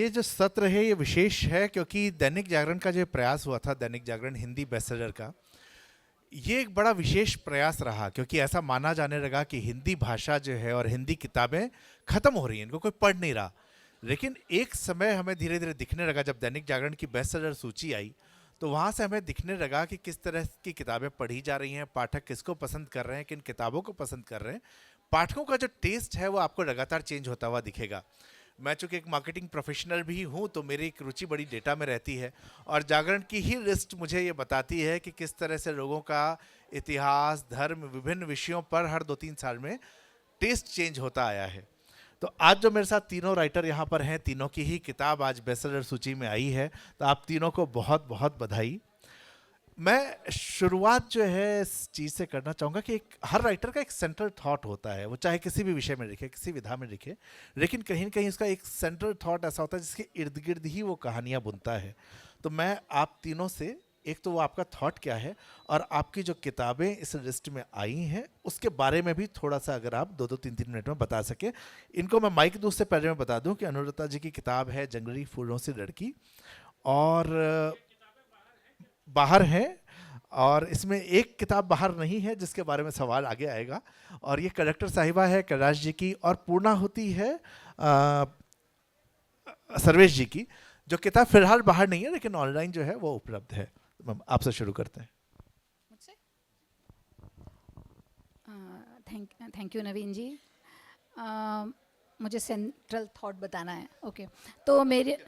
ये जो सत्र है ये विशेष है क्योंकि दैनिक जागरण का जो प्रयास हुआ था, दैनिक जागरण हिंदी बेस्टसेलर का, ये एक बड़ा विशेष प्रयास रहा क्योंकि ऐसा माना जाने लगा कि हिंदी भाषा जो है और हिंदी किताबें खत्म हो रही हैं, इनको कोई पढ़ नहीं रहा। लेकिन एक समय हमें धीरे धीरे दिखने लगा जब दैनिक जागरण की बेस्टसेलर सूची आई, तो वहाँ से हमें दिखने लगा कि किस तरह की किताबें पढ़ी जा रही हैं, पाठक किसको पसंद कर रहे हैं, किन किताबों को पसंद कर रहे हैं। पाठकों का जो टेस्ट है वो आपको लगातार चेंज होता हुआ दिखेगा। मैं चूंकि एक मार्केटिंग प्रोफेशनल भी हूँ तो मेरी एक रुचि बड़ी डेटा में रहती है, और जागरण की ही लिस्ट मुझे ये बताती है कि किस तरह से लोगों का इतिहास, धर्म, विभिन्न विषयों पर हर 2-3 साल में टेस्ट चेंज होता आया है। तो आज जो मेरे साथ तीनों राइटर यहाँ पर हैं, तीनों की ही किताब आज बेस्टसेलर सूची में आई है, तो आप तीनों को बहुत बहुत बधाई। मैं शुरुआत जो है इस चीज़ से करना चाहूँगा कि हर राइटर का एक सेंट्रल थॉट होता है, वो चाहे किसी भी विषय में लिखे, किसी विधा में लिखे, लेकिन कहीं न कहीं उसका एक सेंट्रल थॉट ऐसा होता है जिसके इर्द गिर्द ही वो कहानियाँ बुनता है। तो मैं आप तीनों से, एक तो वो आपका थॉट क्या है और आपकी जो किताबें इस लिस्ट में आई हैं उसके बारे में भी थोड़ा सा अगर आप 2-3 मिनट में बता सकें। इनको मैं माइक दूँ उससे पहले मैं बता दूँ कि अनुरुता जी की किताब है जंगली फूलों से लड़की, और बाहर है, और इसमें एक किताब बाहर नहीं है जिसके बारे में सवाल आगे आएगा, और ये कलेक्टर साहिबा है कैलाश जी की, और पूर्णाहुति है सर्वेश जी की। जो किताब फिलहाल बाहर नहीं है लेकिन ऑनलाइन जो है वो उपलब्ध है। आपसे शुरू करते हैं। मुझसे थैंक यू नवीन जी। मुझे सेंट्रल थॉट बताना है। ओके, तो मेरे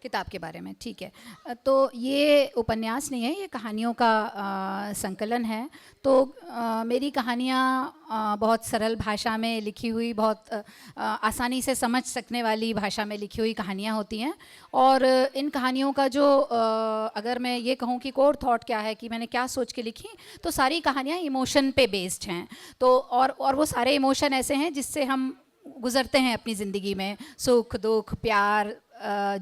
किताब के बारे में, ठीक है। तो ये उपन्यास नहीं है, ये कहानियों का संकलन है। तो मेरी कहानियाँ बहुत सरल भाषा में लिखी हुई, बहुत आसानी से समझ सकने वाली भाषा में लिखी हुई कहानियाँ होती हैं। और इन कहानियों का जो अगर मैं ये कहूँ कि कोर थॉट क्या है कि मैंने क्या सोच के लिखी, तो सारी कहानियाँ इमोशन पे बेस्ड हैं। तो और वो सारे इमोशन ऐसे हैं जिससे हम गुज़रते हैं अपनी ज़िंदगी में, सुख दुख, प्यार,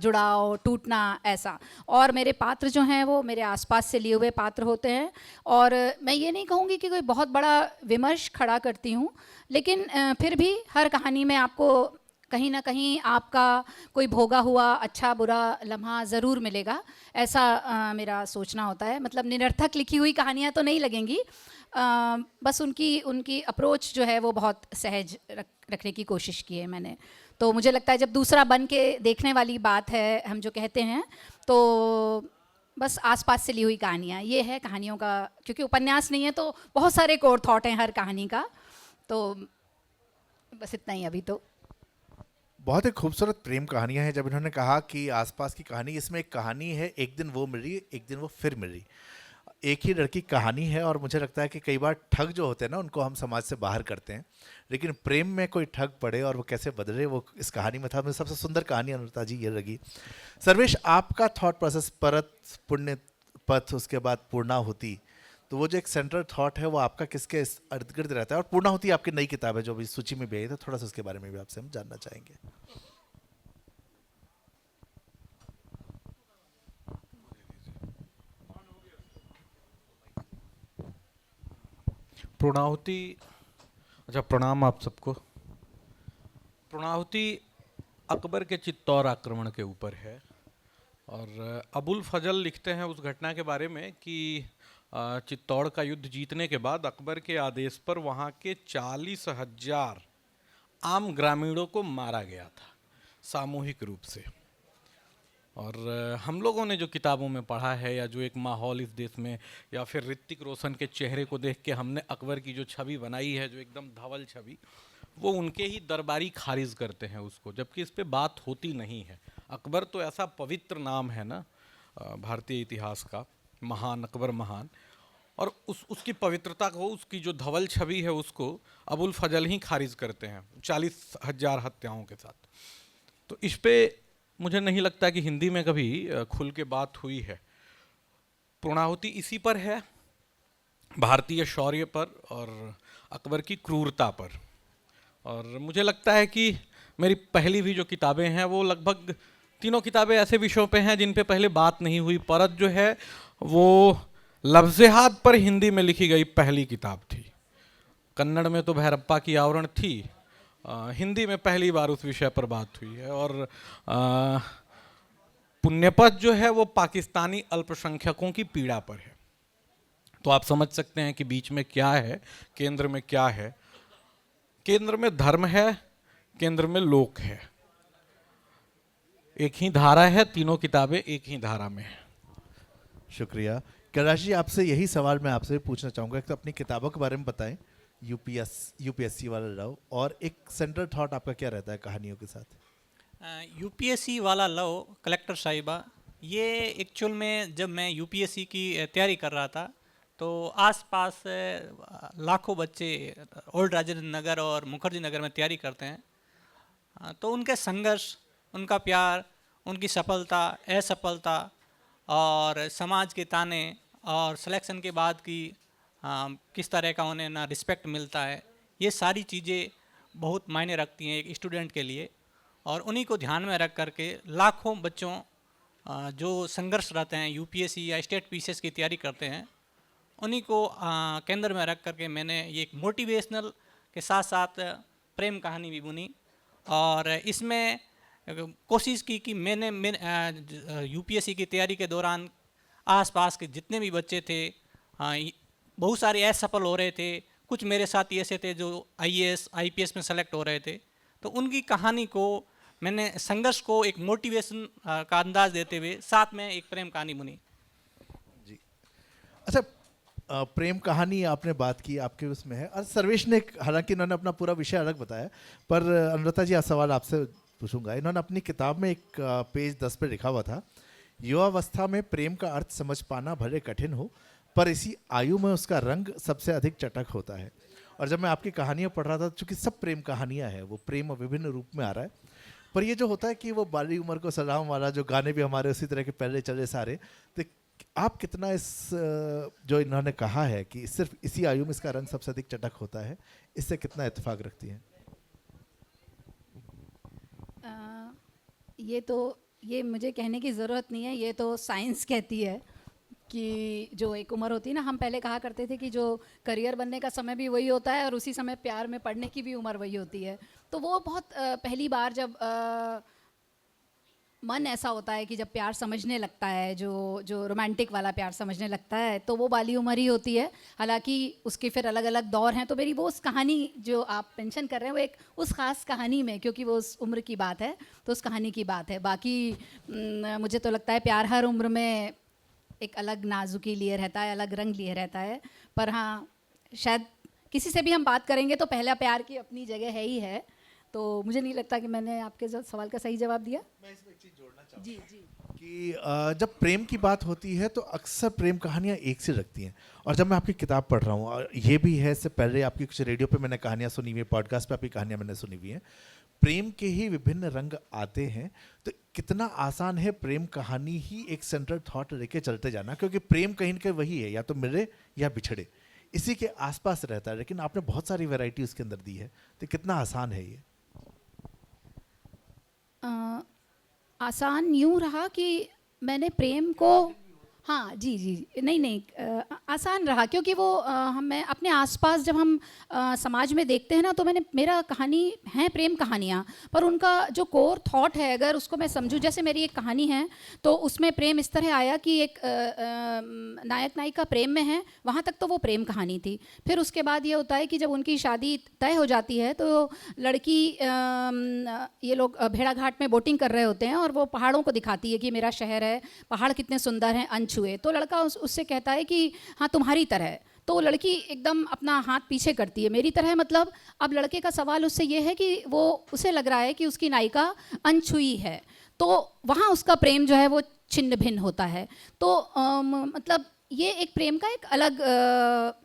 जुड़ाव, टूटना, ऐसा। और मेरे पात्र जो हैं वो मेरे आसपास से लिए हुए पात्र होते हैं। और मैं ये नहीं कहूँगी कि कोई बहुत बड़ा विमर्श खड़ा करती हूँ, लेकिन फिर भी हर कहानी में आपको कहीं ना कहीं आपका कोई भोगा हुआ अच्छा बुरा लम्हा ज़रूर मिलेगा, ऐसा मेरा सोचना होता है। मतलब निरर्थक लिखी हुई कहानियाँ तो नहीं लगेंगी, बस उनकी अप्रोच जो है वो बहुत सहज रखने की कोशिश की है मैंने। तो मुझे लगता है जब दूसरा बन के देखने वाली बात है, हम जो कहते हैं, तो बस आसपास से ली हुई कहानियाँ, ये है कहानियों का। क्योंकि उपन्यास नहीं है तो बहुत सारे कोर थॉट हैं हर कहानी का। तो बस इतना ही अभी तो। बहुत ही खूबसूरत प्रेम कहानियां हैं। जब इन्होंने कहा कि आसपास की कहानी, इसमें एक कहानी है, एक दिन वो मिली, एक दिन वो फिर मिली। एक ही लड़की कहानी है, और मुझे लगता है कि कई बार ठग जो होते हैं ना उनको हम समाज से बाहर करते हैं, लेकिन प्रेम में कोई ठग पड़े और वो कैसे बदले, वो इस कहानी में था। मुझे सबसे सुंदर कहानी अनुता जी ये लगी। सर्वेश, आपका थॉट प्रोसेस, परत, पुण्य पथ, उसके बाद पूर्णाहुति, तो वो जो एक सेंट्रल थॉट है वो आपका किसके इर्द गिर्द रहता है? और पूर्णाहुति आपकी नई किताब है जो अभी सूची में भी आई, तो थोड़ा सा उसके बारे में भी आपसे हम जानना चाहेंगे। पूर्णाहुति, अच्छा प्रणाम आप सबको। पूर्णाहुति अकबर के चित्तौर आक्रमण के ऊपर है, और अबुल फजल लिखते हैं उस घटना के बारे में कि चित्तौड़ का युद्ध जीतने के बाद अकबर के आदेश पर वहाँ के 40,000 आम ग्रामीणों को मारा गया था सामूहिक रूप से। और हम लोगों ने जो किताबों में पढ़ा है, या जो एक माहौल इस देश में, या फिर ऋतिक रोशन के चेहरे को देख के हमने अकबर की जो छवि बनाई है, जो एकदम धवल छवि, वो उनके ही दरबारी खारिज करते हैं उसको, जबकि इस पे बात होती नहीं है। अकबर तो ऐसा पवित्र नाम है ना भारतीय इतिहास का, महान अकबर महान, और उसकी पवित्रता को, उसकी जो धवल छवि है उसको अबुल फजल ही खारिज करते हैं 40,000 हत्याओं के साथ। तो इस पे मुझे नहीं लगता कि हिंदी में कभी खुल के बात हुई है। पूर्णाहुति इसी पर है, भारतीय शौर्य पर और अकबर की क्रूरता पर। और मुझे लगता है कि मेरी पहली भी जो किताबें हैं वो लगभग तीनों किताबें ऐसे विषयों पे हैं जिन पे पहले बात नहीं हुई। परत जो है वो लफ्ज़-ए-हाथ पर हिंदी में लिखी गई पहली किताब थी। कन्नड़ में तो भैरप्पा की आवरण थी, हिंदी में पहली बार उस विषय पर बात हुई है। और पुण्यपथ जो है वो पाकिस्तानी अल्पसंख्यकों की पीड़ा पर है। तो आप समझ सकते हैं कि बीच में क्या है, केंद्र में क्या है। केंद्र में धर्म है, केंद्र में लोक है। एक ही धारा है, तीनों किताबें एक ही धारा में है। शुक्रिया। कैलाश जी, आपसे यही सवाल मैं आपसे भी पूछना चाहूँगा। एक तो अपनी किताबों के बारे में बताएं, यूपीएससी वाला लव, और एक सेंट्रल थॉट आपका क्या रहता है कहानियों के साथ? यूपीएससी वाला लव, कलेक्टर साहिबा, ये एक्चुअल में जब मैं यूपीएससी की तैयारी कर रहा था तो आसपास लाखों बच्चे ओल्ड राजेंद्र नगर और मुखर्जी नगर में तैयारी करते हैं। तो उनके संघर्ष, उनका प्यार, उनकी सफलता, असफलता और समाज के ताने और सिलेक्शन के बाद की किस तरह का उन्हें ना रिस्पेक्ट मिलता है, ये सारी चीज़ें बहुत मायने रखती हैं एक स्टूडेंट के लिए। और उन्हीं को ध्यान में रख करके लाखों बच्चों जो संघर्ष रहते हैं यूपीएससी या स्टेट पीसीएस की तैयारी करते हैं, उन्हीं को केंद्र में रख करके मैंने ये एक मोटिवेशनल के साथ साथ प्रेम कहानी भी बुनी। और इसमें कोशिश की कि मैंने यूपीएससी की तैयारी के दौरान आसपास के जितने भी बच्चे थे, बहुत सारे असफल हो रहे थे, कुछ मेरे साथी ऐसे थे जो आईएएस आईपीएस में सेलेक्ट हो रहे थे, तो उनकी कहानी को मैंने संघर्ष को एक मोटिवेशन का अंदाज देते हुए साथ में एक प्रेम कहानी बुनी। जी, अच्छा, प्रेम कहानी आपने बात की, आपके उसमें है। और सर्वेश ने, हालांकि इन्होंने अपना पूरा विषय अलग बताया, पर अनुराधा जी, आज सवाल आपसे पूछूंगा। इन्होंने अपनी किताब में एक पेज 10 पे लिखा हुआ था, युवावस्था में प्रेम का अर्थ समझ पाना भले कठिन हो, पर इसी आयु में उसका रंग सबसे अधिक चटक होता है। और जब मैं आपकी कहानियाँ पढ़ रहा था, चूँकि सब प्रेम कहानियाँ हैं, वो प्रेम विभिन्न रूप में आ रहा है, पर ये जो होता है कि वो बाली उम्र को सलाम वाला जो गाने भी हमारे उसी तरह के पहले चले सारे, तो आप कितना इस जो इन्होंने कहा है कि सिर्फ इसी आयु में इसका रंग सबसे अधिक चटक होता है, इससे कितना इत्तेफाक रखती हैं? ये मुझे कहने की ज़रूरत नहीं है, ये तो साइंस कहती है कि जो एक उम्र होती है ना, हम पहले कहा करते थे कि जो करियर बनने का समय भी वही होता है और उसी समय प्यार में पड़ने की भी उम्र वही होती है। तो वो बहुत पहली बार जब मन ऐसा होता है कि जब प्यार समझने लगता है, जो रोमांटिक वाला प्यार समझने लगता है, तो वो वाली उम्र ही होती है। हालांकि उसके फिर अलग अलग दौर हैं। तो मेरी वो उस कहानी जो आप मेंशन कर रहे हैं, वो एक उस ख़ास कहानी में, क्योंकि वो उस उम्र की बात है, तो उस कहानी की बात है। बाकी मुझे तो लगता है प्यार हर उम्र में एक अलग नाजुकी लिए रहता है, अलग रंग लिए रहता है। पर हाँ, शायद किसी से भी हम बात करेंगे तो पहला प्यार की अपनी जगह है ही है। तो मुझे नहीं लगता कि मैंने आपके सवाल का सही जवाब दिया। मैं इसमें एक चीज़ जोड़ना चाहूँगा जी कि जब प्रेम की बात होती है तो अक्सर प्रेम कहानियाँ एक से लगती हैं। और जब मैं आपकी किताब पढ़ रहा हूँ, और ये भी है, इससे पहले आपकी कुछ रेडियो पे मैंने कहानियाँ सुनी हुई हैं, पॉडकास्ट पे आपकी कहानियाँ मैंने सुनी हुई हैं, प्रेम के ही विभिन्न रंग आते हैं। तो कितना आसान है प्रेम कहानी ही एक सेंट्रल थॉट लेके चलते जाना, क्योंकि प्रेम कहीं ना कहीं वही है, या तो मिले या बिछड़े, इसी के आसपास रहता है। लेकिन आपने बहुत सारी वैरायटी उसके अंदर दी है, तो कितना आसान है ये? आसान यूँ रहा कि मैंने प्रेम को, हाँ जी, नहीं, आसान रहा, क्योंकि वो मैं अपने आसपास जब हम समाज में देखते हैं ना, तो मेरा कहानी है प्रेम कहानियाँ, पर उनका जो कोर थॉट है, अगर उसको मैं समझूं, जैसे मेरी एक कहानी है तो उसमें प्रेम इस तरह आया कि एक नायक नायिका प्रेम में है, वहाँ तक तो वो प्रेम कहानी थी। फिर उसके बाद ये होता है कि जब उनकी शादी तय हो जाती है तो लड़की, ये लोग भेड़ाघाट में बोटिंग कर रहे होते हैं और वो पहाड़ों को दिखाती है कि मेरा शहर है, पहाड़ कितने सुंदर हैं, अनछुए। तो लड़का उससे कहता है कि हाँ तुम्हारी तरह। तो लड़की एकदम अपना हाथ पीछे करती है, मेरी तरह मतलब। अब लड़के का सवाल उससे ये है कि वो, उसे लग रहा है कि उसकी नायिका अनछुई है, तो वहाँ उसका प्रेम जो है वो छिन्न भिन्न होता है। तो मतलब ये एक प्रेम का एक अलग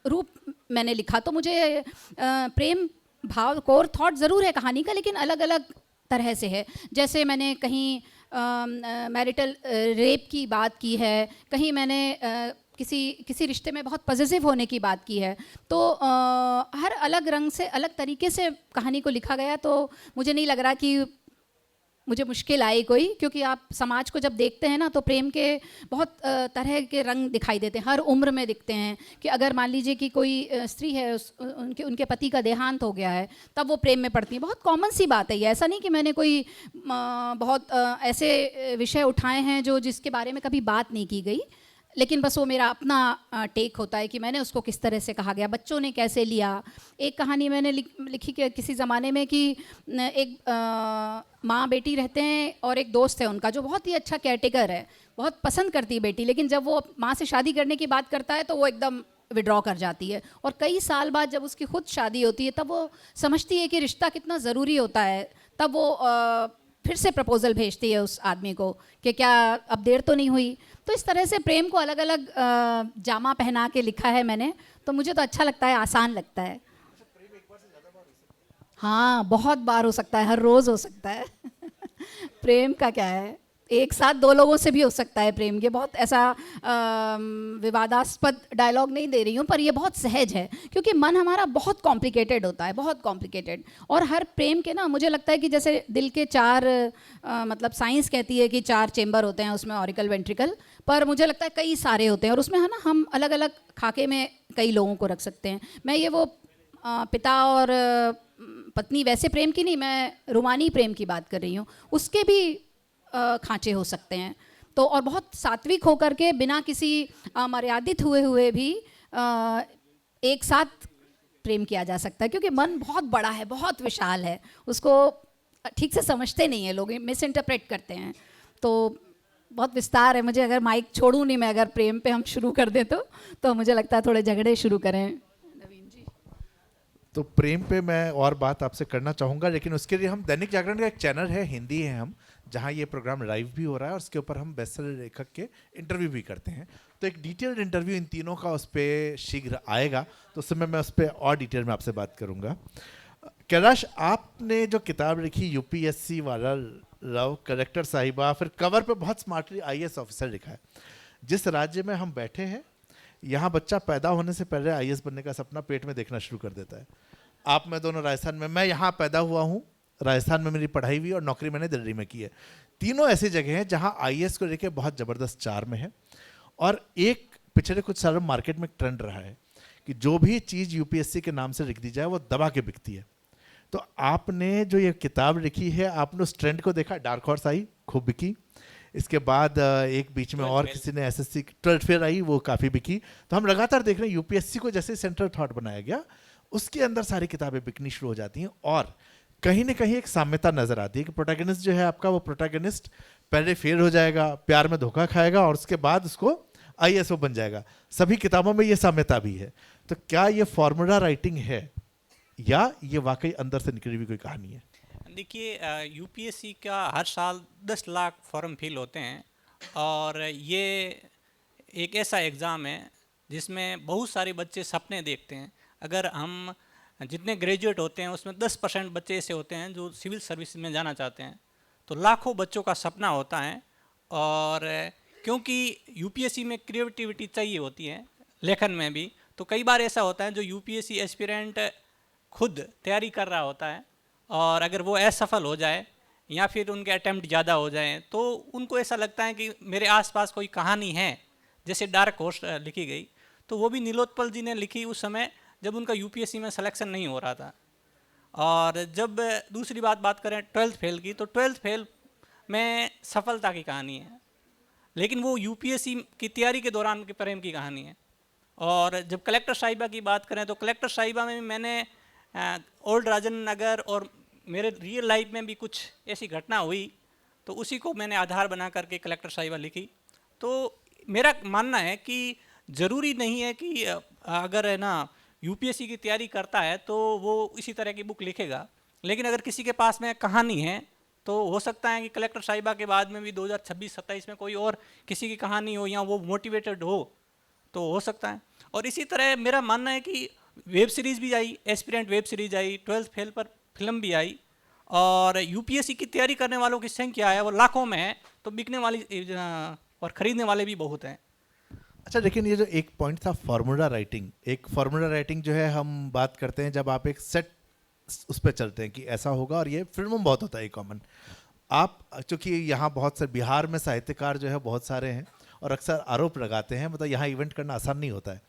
रूप मैंने लिखा। तो मुझे प्रेम भाव, कोर थॉट ज़रूर है कहानी का, लेकिन अलग अलग तरह से है। जैसे मैंने कहीं मैरिटल रेप की बात की है, कहीं मैंने किसी रिश्ते में बहुत पॉजिटिव होने की बात की है। तो हर अलग रंग से, अलग तरीके से कहानी को लिखा गया। तो मुझे नहीं लग रहा कि मुझे मुश्किल आई कोई, क्योंकि आप समाज को जब देखते हैं ना तो प्रेम के बहुत तरह के रंग दिखाई देते हैं, हर उम्र में दिखते हैं। कि अगर मान लीजिए कि कोई स्त्री है, उनके उनके पति का देहांत हो गया है, तब वो प्रेम में पड़ती है। बहुत कॉमन सी बात है ये, ऐसा नहीं कि मैंने कोई बहुत ऐसे विषय उठाए हैं जो जिसके बारे में कभी बात नहीं की गई, लेकिन बस वो मेरा अपना टेक होता है कि मैंने उसको किस तरह से कहा गया, बच्चों ने कैसे लिया। एक कहानी मैंने लिखी कि किसी ज़माने में कि एक माँ बेटी रहते हैं और एक दोस्त है उनका जो बहुत ही अच्छा केयरटेकर है, बहुत पसंद करती है बेटी, लेकिन जब वो माँ से शादी करने की बात करता है तो वो एकदम विड्रॉ कर जाती है। और कई साल बाद जब उसकी खुद शादी होती है तब वो समझती है कि रिश्ता कितना ज़रूरी होता है, तब वो फिर से प्रपोज़ल भेजती है उस आदमी को कि क्या अब देर तो नहीं हुई। तो इस तरह से प्रेम को अलग अलग जामा पहना के लिखा है मैंने, तो मुझे तो अच्छा लगता है, आसान लगता है। हाँ, बहुत बार हो सकता है, हर रोज़ हो सकता है। प्रेम का क्या है, एक साथ दो लोगों से भी हो सकता है प्रेम। ये बहुत ऐसा विवादास्पद डायलॉग नहीं दे रही हूँ, पर ये बहुत सहज है, क्योंकि मन हमारा बहुत कॉम्प्लिकेटेड होता है, बहुत कॉम्प्लिकेटेड। और हर प्रेम के ना, मुझे लगता है कि जैसे दिल के चार मतलब साइंस कहती है कि 4 चेंबर होते हैं उसमें, ऑरिकल वेंट्रिकल, पर मुझे लगता है कई सारे होते हैं, और उसमें है ना हम अलग अलग खाके में कई लोगों को रख सकते हैं। मैं ये वो पिता और पत्नी वैसे प्रेम की नहीं, मैं रूमानी प्रेम की बात कर रही हूँ, उसके भी खांचे हो सकते हैं। तो और बहुत सात्विक होकर के बिना किसी मर्यादित हुए भी एक साथ प्रेम किया जा सकता है, क्योंकि मन बहुत बड़ा है, बहुत विशाल है, उसको ठीक से समझते नहीं है लोग, मिस इंटरप्रेट करते हैं। तो बहुत विस्तार है, मुझे अगर माइक छोड़ूं नहीं मैं, अगर प्रेम पे हम शुरू कर दें तो मुझे लगता है थोड़े झगड़े शुरू करें। नवीन जी, तो प्रेम पे मैं और बात आपसे करना चाहूँगा, लेकिन उसके लिए हम दैनिक जागरण का एक चैनल है, हिंदी है हम, जहाँ ये प्रोग्राम लाइव भी हो रहा है और उसके ऊपर हम बेस्टसेलर लेखक के इंटरव्यू भी करते हैं। तो एक डिटेल्ड इंटरव्यू इन तीनों का उस पर शीघ्र आएगा, तो उस समय मैं उस पर और डिटेल में आपसे बात करूँगा। कैलाश, आपने जो किताब लिखी यूपीएससी वाला लव, कलेक्टर साहिबा, फिर कवर पे बहुत स्मार्टली आईएएस ऑफिसर लिखा है। जिस राज्य में हम बैठे हैं, यहाँ बच्चा पैदा होने से पहले आईएएस बनने का सपना पेट में देखना शुरू कर देता है। आप मैं दोनों राजस्थान में, मैं यहाँ पैदा हुआ हूँ, राजस्थान में मेरी पढ़ाई हुई और नौकरी मैंने दिल्ली में की है। तीनों ऐसी जगह हैं जहाँ आईएएस को लेके बहुत ज़बरदस्त चार्म है। और एक पिछले कुछ सालों मार्केट में ट्रेंड रहा है कि जो भी चीज़ यूपीएससी के नाम से लिख दी जाए वो दबा के बिकती है। तो आपने जो ये किताब लिखी है, आपने उस ट्रेंड को देखा, डार्क हॉर्स आई, खूब बिकी। इसके बाद एक बीच में और किसी ने एसएससी 12th फेल आई, वो काफ़ी बिकी। तो हम लगातार देख रहे हैं यूपीएससी को जैसे सेंट्रल थॉट बनाया गया, उसके अंदर सारी किताबें बिकनी शुरू हो जाती हैं। और कहीं ना कहीं एक साम्यता नजर आती है कि प्रोटैगनिस्ट जो है आपका, वो प्रोटैगनिस्ट पहले फेल हो जाएगा, प्यार में धोखा खाएगा और उसके बाद उसको आईएएस बन जाएगा। सभी किताबों में ये साम्यता भी है। तो क्या ये फॉर्मूला राइटिंग है या ये वाकई अंदर से निकली हुई कोई कहानी है? देखिए, यूपीएससी का हर साल 10 लाख फॉर्म फिल होते हैं, और ये एक ऐसा एग्ज़ाम है जिसमें बहुत सारे बच्चे सपने देखते हैं। अगर हम जितने ग्रेजुएट होते हैं उसमें 10% बच्चे ऐसे होते हैं जो सिविल सर्विस में जाना चाहते हैं, तो लाखों बच्चों का सपना होता है। और क्योंकि यूपीएससी में क्रिएटिविटी चाहिए होती है लेखन में भी, तो कई बार ऐसा होता है जो यूपीएससी एस्पिरेंट खुद तैयारी कर रहा होता है, और अगर वो असफल हो जाए या फिर उनके अटैम्प्ट ज़्यादा हो जाएं, तो उनको ऐसा लगता है कि मेरे आसपास कोई कहानी है, जैसे डार्क हॉर्स लिखी गई, तो वो भी नीलोत्पल जी ने लिखी उस समय जब उनका यूपीएससी में सिलेक्शन नहीं हो रहा था। और जब दूसरी बात करें 12th फेल की, तो 12th फेल में सफलता की कहानी है, लेकिन वो यूपीएससी की तैयारी के दौरान के प्रेम की कहानी है। और जब कलेक्टर साहिबा की बात करें, तो कलेक्टर साहिबा में मैंने ओल्ड राजन नगर और मेरे रियल लाइफ में भी कुछ ऐसी घटना हुई, तो उसी को मैंने आधार बना करके कलेक्टर साहिबा लिखी। तो मेरा मानना है कि ज़रूरी नहीं है कि अगर है ना यूपीएससी की तैयारी करता है तो वो इसी तरह की बुक लिखेगा, लेकिन अगर किसी के पास में कहानी है तो हो सकता है कि कलेक्टर साहिबा के बाद में भी 2026-27 में कोई और किसी की कहानी हो या वो मोटिवेटेड हो, तो हो सकता है। और इसी तरह मेरा मानना है कि वेब सीरीज़ भी आई, एस्पिरेंट वेब सीरीज़ आई, 12th फेल पर फिल्म भी आई, और यूपीएससी की तैयारी करने वालों की संख्या है वो लाखों में है, तो बिकने वाली और ख़रीदने वाले भी बहुत हैं। अच्छा, लेकिन ये जो एक पॉइंट था फार्मूला राइटिंग, एक फार्मूला राइटिंग जो है हम बात करते हैं जब आप एक सेट उस पर चलते हैं कि ऐसा होगा, और ये फिल्मों में बहुत होता है कॉमन। आप चूंकि यहाँ बहुत से बिहार में साहित्यकार जो है बहुत सारे हैं और अक्सर आरोप लगाते हैं, मतलब यहाँ इवेंट करना आसान नहीं होता है,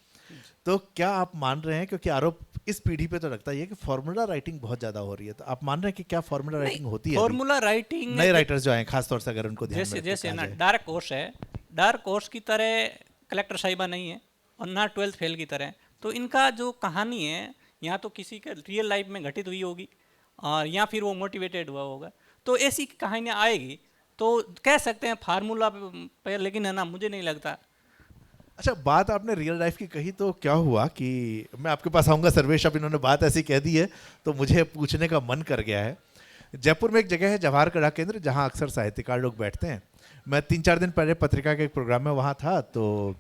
तो क्या आप मान रहे हैं, क्योंकि आरोप इस पीढ़ी पे तो लगता ही है कि फॉर्मूला राइटिंग बहुत ज्यादा हो रही है, तो आप मान रहे हैं कि क्या फॉर्मूला राइटिंग होती है? फॉर्मूला राइटिंग नए राइटर्स जो आए खासतौर से अगर उनको ध्यान जैसे में रख के जैसे कहा ना जाए। डार्क कोर्स है, डार्क कोर्स की तरह कलेक्टर साहिबा नहीं है और ना 12th फेल की तरह। तो इनका जो कहानी है या तो किसी के रियल लाइफ में घटित हुई होगी और या फिर वो मोटिवेटेड हुआ होगा, तो ऐसी कहानियाँ आएगी तो कह सकते हैं फार्मूला पे, लेकिन है ना मुझे नहीं लगता। अच्छा, बात आपने रियल लाइफ की कही तो क्या हुआ कि मैं आपके पास आऊंगा सर्वेश, अब इन्होंने बात ऐसी कह दी है तो मुझे पूछने का मन कर गया है। जयपुर में एक जगह है जवाहर कला केंद्र, जहां अक्सर साहित्यकार लोग बैठते हैं। मैं 3-4 दिन पहले पत्रिका के एक प्रोग्राम में वहां था, तो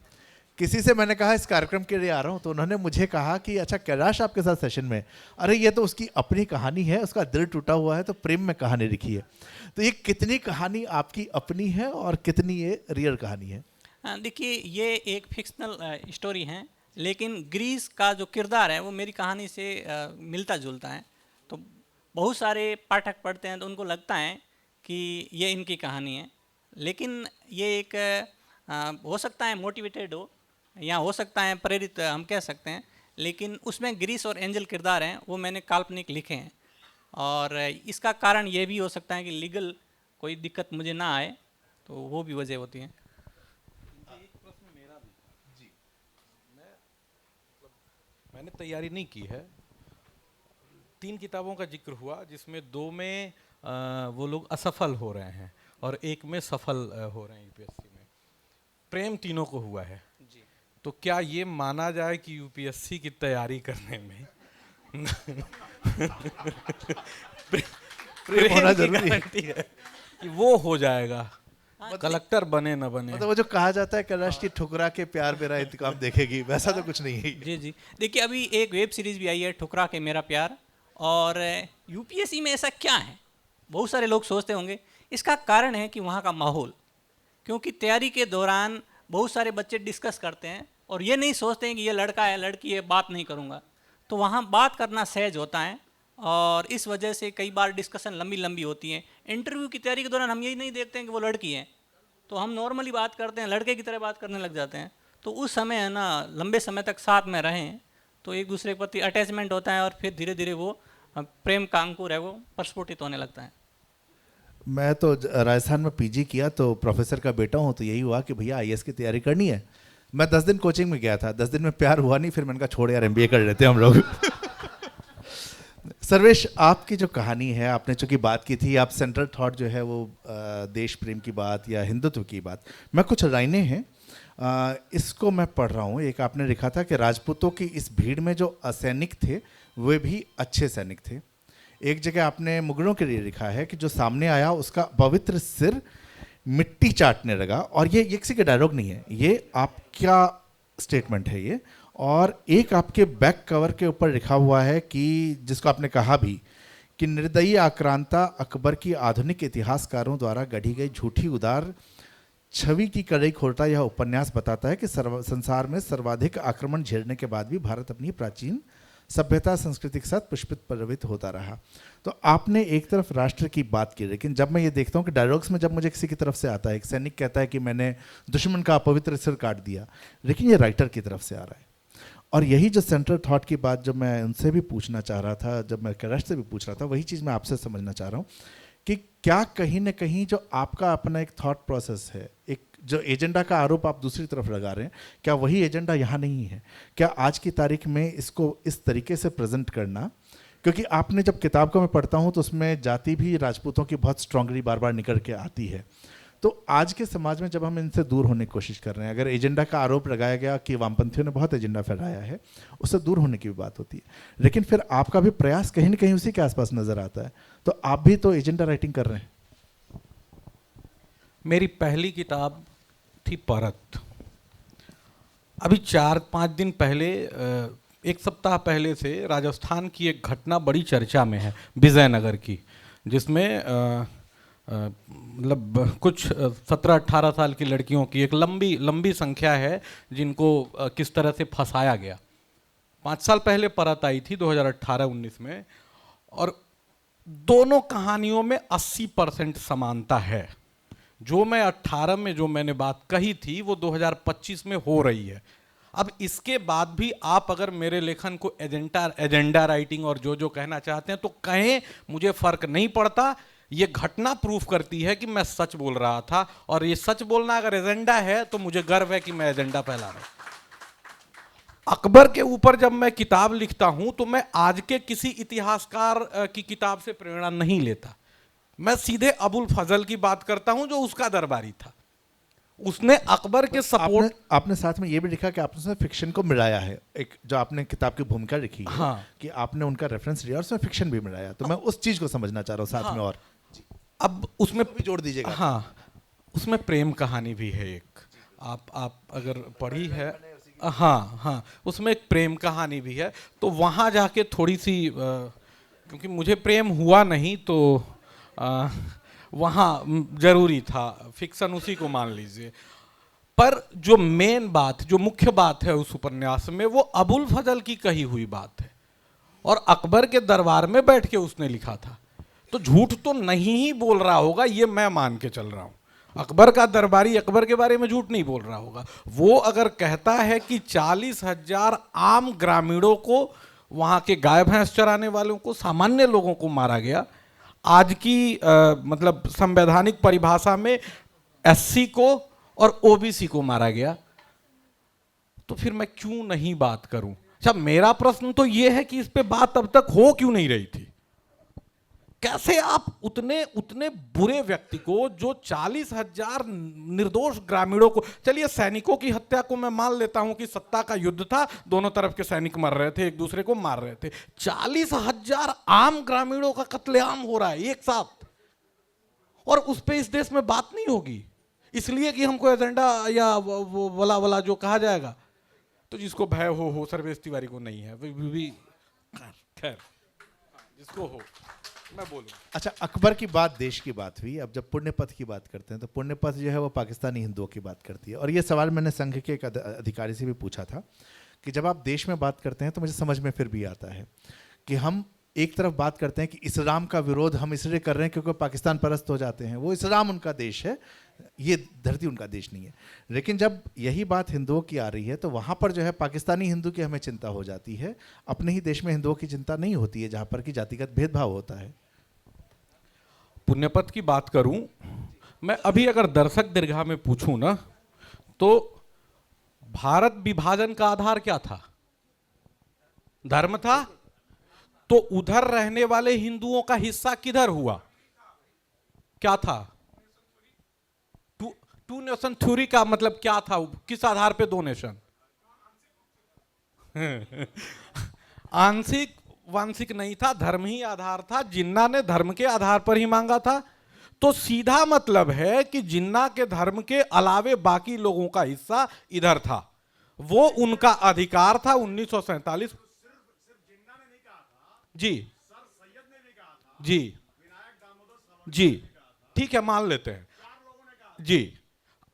किसी से मैंने कहा इस कार्यक्रम के लिए आ रहा हूं, तो उन्होंने मुझे कहा कि अच्छा कैलाश आपके साथ सेशन में, अरे ये तो उसकी अपनी कहानी है, उसका दिल टूटा हुआ है तो प्रेम में कहानी लिखी है। तो ये कितनी कहानी आपकी अपनी है और कितनी ये रियल कहानी है? देखिए ये एक फिक्शनल स्टोरी है, लेकिन ग्रीस का जो किरदार है वो मेरी कहानी से मिलता जुलता है। तो बहुत सारे पाठक पढ़ते हैं तो उनको लगता है कि ये इनकी कहानी है, लेकिन ये एक हो सकता है मोटिवेटेड हो या हो सकता है प्रेरित हम कह सकते हैं, लेकिन उसमें ग्रीस और एंजल किरदार हैं वो मैंने काल्पनिक लिखे हैं। और इसका कारण ये भी हो सकता है कि लीगल कोई दिक्कत मुझे ना आए, तो वो भी वजह होती है। मैंने तैयारी नहीं की है। 3 किताबों का जिक्र हुआ जिसमें 2 में वो लोग असफल हो रहे हैं और एक में सफल हो रहे हैं यूपीएससी में। प्रेम तीनों को हुआ है जी। तो क्या ये माना जाए कि यूपीएससी की तैयारी करने में प्रेम होना की जरूरी है। गारंटी है कि वो हो जाएगा, कलेक्टर बने न बने? मतलब वो जो कहा जाता है कैलाश की ठुकरा के प्यार मेरा इंतकाम देखेगी, वैसा तो कुछ नहीं है। जी जी, देखिए अभी एक वेब सीरीज भी आई है ठुकरा के मेरा प्यार। और यूपीएससी में ऐसा क्या है, बहुत सारे लोग सोचते होंगे। इसका कारण है कि वहाँ का माहौल, क्योंकि तैयारी के दौरान बहुत सारे बच्चे डिस्कस करते हैं और ये नहीं सोचते हैं कि ये लड़का है लड़की है बात नहीं करूँगा, तो वहाँ बात करना सहज होता है और इस वजह से कई बार डिस्कशन लंबी लंबी होती है। इंटरव्यू की तैयारी के दौरान हम यही नहीं देखते हैं कि वो लड़की है, तो हम नॉर्मली बात करते हैं, लड़के की तरह बात करने लग जाते हैं। तो उस समय है ना लंबे समय तक साथ में रहें तो एक दूसरे के प्रति अटैचमेंट होता है और फिर धीरे धीरे वो प्रेम का अंकुर है वो प्रस्फुटित होने लगता है। मैं तो राजस्थान में पीजी किया, तो प्रोफेसर का बेटा हूँ, तो यही हुआ कि भैया आईएएस की तैयारी करनी है। मैं 10 दिन कोचिंग में गया था, 10 दिन में प्यार हुआ नहीं, फिर मैंने कहा छोड़ यार एमबीए कर लेते हैं हम लोग। सर्वेश, आपकी जो कहानी है, आपने चूंकि बात की थी, आप सेंट्रल थॉट जो है वो देश प्रेम की बात या हिंदुत्व की बात, मैं कुछ लाइनें हैं इसको मैं पढ़ रहा हूँ। एक आपने लिखा था कि राजपूतों की इस भीड़ में जो असैनिक थे वे भी अच्छे सैनिक थे। एक जगह आपने मुगलों के लिए लिखा है कि जो सामने आया उसका पवित्र सिर मिट्टी चाटने लगा, और ये किसी का डायलॉग नहीं है, ये आपका स्टेटमेंट है ये। और एक आपके बैक कवर के ऊपर लिखा हुआ है कि जिसको आपने कहा भी कि निर्दयी आक्रांता अकबर की आधुनिक इतिहासकारों द्वारा गढ़ी गई झूठी उदार छवि की कड़ई खोलता यह उपन्यास बताता है कि संसार में सर्वाधिक आक्रमण झेलने के बाद भी भारत अपनी प्राचीन सभ्यता संस्कृति के साथ पुष्पित पल्लवित होता रहा। तो आपने एक तरफ राष्ट्र की बात की, लेकिन जब मैं ये देखता हूँ कि डायलॉग्स में जब मुझे किसी की तरफ से आता है, एक सैनिक कहता है कि मैंने दुश्मन का अपवित्र सिर काट दिया, लेकिन ये राइटर की तरफ से आ रहा है। और यही जो सेंट्रल थॉट की बात जब मैं उनसे भी पूछना चाह रहा था, जब मैं कैलाश से भी पूछ रहा था, वही चीज़ मैं आपसे समझना चाह रहा हूँ कि क्या कहीं ना कहीं जो आपका अपना एक थॉट प्रोसेस है, एक जो एजेंडा का आरोप आप दूसरी तरफ लगा रहे हैं, क्या वही एजेंडा यहाँ नहीं है? क्या आज की तारीख में इसको इस तरीके से प्रेजेंट करना, क्योंकि आपने जब किताब को मैं पढ़ता हूँ तो उसमें जाति भी राजपूतों की बहुत स्ट्रांगली बार बार निकल के आती है। तो आज के समाज में जब हम इनसे दूर होने की कोशिश कर रहे हैं, अगर एजेंडा का आरोप लगाया गया कि वामपंथियों ने बहुत एजेंडा फैलाया है, उससे दूर होने की भी बात होती है, लेकिन फिर आपका भी प्रयास कहीं ना कहीं उसी के आसपास नजर आता है। तो आप भी तो एजेंडा राइटिंग कर रहे हैं। मेरी पहली किताब थी परत। अभी 4-5 दिन पहले, 1 सप्ताह पहले से राजस्थान की एक घटना बड़ी चर्चा में है, विजयनगर की, जिसमें मतलब कुछ 17-18 साल की लड़कियों की एक लंबी संख्या है जिनको किस तरह से फंसाया गया। 5 साल पहले परत आई थी 2018-19 में, और दोनों कहानियों में 80% समानता है। जो मैं 18 में जो मैंने बात कही थी वो 2025 में हो रही है। अब इसके बाद भी आप अगर मेरे लेखन को एजेंडा राइटिंग और जो कहना चाहते हैं तो कहें, मुझे फर्क नहीं पड़ता। ये घटना प्रूफ करती है कि मैं सच बोल रहा था, और ये सच बोलना अगर एजेंडा है तो मुझे गर्व है कि मैं एजेंडा फैला रहा हूं। अकबर के ऊपर जब मैं किताब लिखता हूं तो मैं आज के किसी इतिहासकार की किताब से प्रेरणा नहीं लेता। मैं सीधे अबुल फजल की बात करता हूं जो उसका दरबारी था। उसने अकबर के सपोर्ट आपने साथ में ये भी लिखा कि आपने उसमें फिक्शन को मिलाया है, एक जो आपने किताब की भूमिका लिखी है, हाँ। कि आपने उनका रेफरेंस लिया और उसमें फिक्शन भी मिलाया। तो मैं उस चीज को समझना चाह रहा हूँ साथ हाँ। में। और अब उसमें भी जोड़ दीजिएगा। हाँ, उसमें प्रेम कहानी भी है एक, आप अगर पढ़ी है, हाँ हाँ, उसमें एक प्रेम कहानी भी है। तो वहाँ जाके थोड़ी सी क्योंकि मुझे प्रेम हुआ नहीं तो वहाँ जरूरी था, फिक्शन उसी को मान लीजिए। पर जो मेन बात, जो मुख्य बात है उस उपन्यास में, वो अबुल फजल की कही हुई बात है, और अकबर के दरबार में बैठ के उसने लिखा था। तो झूठ तो नहीं ही बोल रहा होगा, ये मैं मान के चल रहा हूँ। अकबर का दरबारी अकबर के बारे में झूठ नहीं बोल रहा होगा। वो अगर कहता है कि 40,000 आम ग्रामीणों को, वहाँ के गाय भैंस चराने वालों को, सामान्य लोगों को मारा गया, आज की मतलब संवैधानिक परिभाषा में एससी को और ओबीसी को मारा गया, तो फिर मैं क्यों नहीं बात करूं? अच्छा, मेरा प्रश्न तो यह है कि इस पे बात अब तक हो क्यों नहीं रही थी? कैसे आप उतने बुरे व्यक्ति को, जो 40,000 निर्दोष ग्रामीणों को, चलिए सैनिकों की हत्या को मैं मान लेता हूं कि सत्ता का युद्ध था, दोनों तरफ के सैनिक मर रहे थे, एक दूसरे को मार रहे थे। 40,000 आम ग्रामीणों का कत्लेआम हो रहा है एक साथ, और उस पे इस देश में बात नहीं होगी, इसलिए कि हमको एजेंडा या वो वला जो कहा जाएगा। तो जिसको भय हो सर्वेश तिवारी को नहीं है, खैर जिसको हो, मैं बोलूं। अच्छा, अकबर की बात देश की बात हुई। अब जब पुण्यपथ की बात करते हैं तो पुण्यपथ जो है वो पाकिस्तानी हिंदुओं की बात करती है। और ये सवाल मैंने संघ के एक अधिकारी से भी पूछा था कि जब आप देश में बात करते हैं तो मुझे समझ में फिर भी आता है कि हम एक तरफ बात करते हैं कि इस्लाम का विरोध हम इसलिए कर रहे हैं क्योंकि पाकिस्तान परस्त हो जाते हैं, वो इस्लाम उनका देश है, ये धरती उनका देश नहीं है। लेकिन जब यही बात हिंदुओं की आ रही है तो वहाँ पर जो है पाकिस्तानी हिंदू की हमें चिंता हो जाती है, अपने ही देश में हिंदुओं की चिंता नहीं होती है, जहाँ पर कि जातिगत भेदभाव होता है। पुण्यपथ की बात करूं मैं, अभी अगर दर्शक दीर्घा में पूछूं ना, तो भारत विभाजन का आधार क्या था? धर्म था। तो उधर रहने वाले हिंदुओं का हिस्सा किधर हुआ? क्या था? टू नेशन थ्योरी का मतलब क्या था? किस आधार पे दो नेशन? आंशिक वांशिक नहीं था, धर्म ही आधार था। जिन्ना ने धर्म के आधार पर ही मांगा था। तो सीधा मतलब है कि जिन्ना के धर्म के अलावे बाकी लोगों का हिस्सा इधर था, वो उनका अधिकार था। 1947 जी जी जी, ठीक है, मान लेते हैं जी।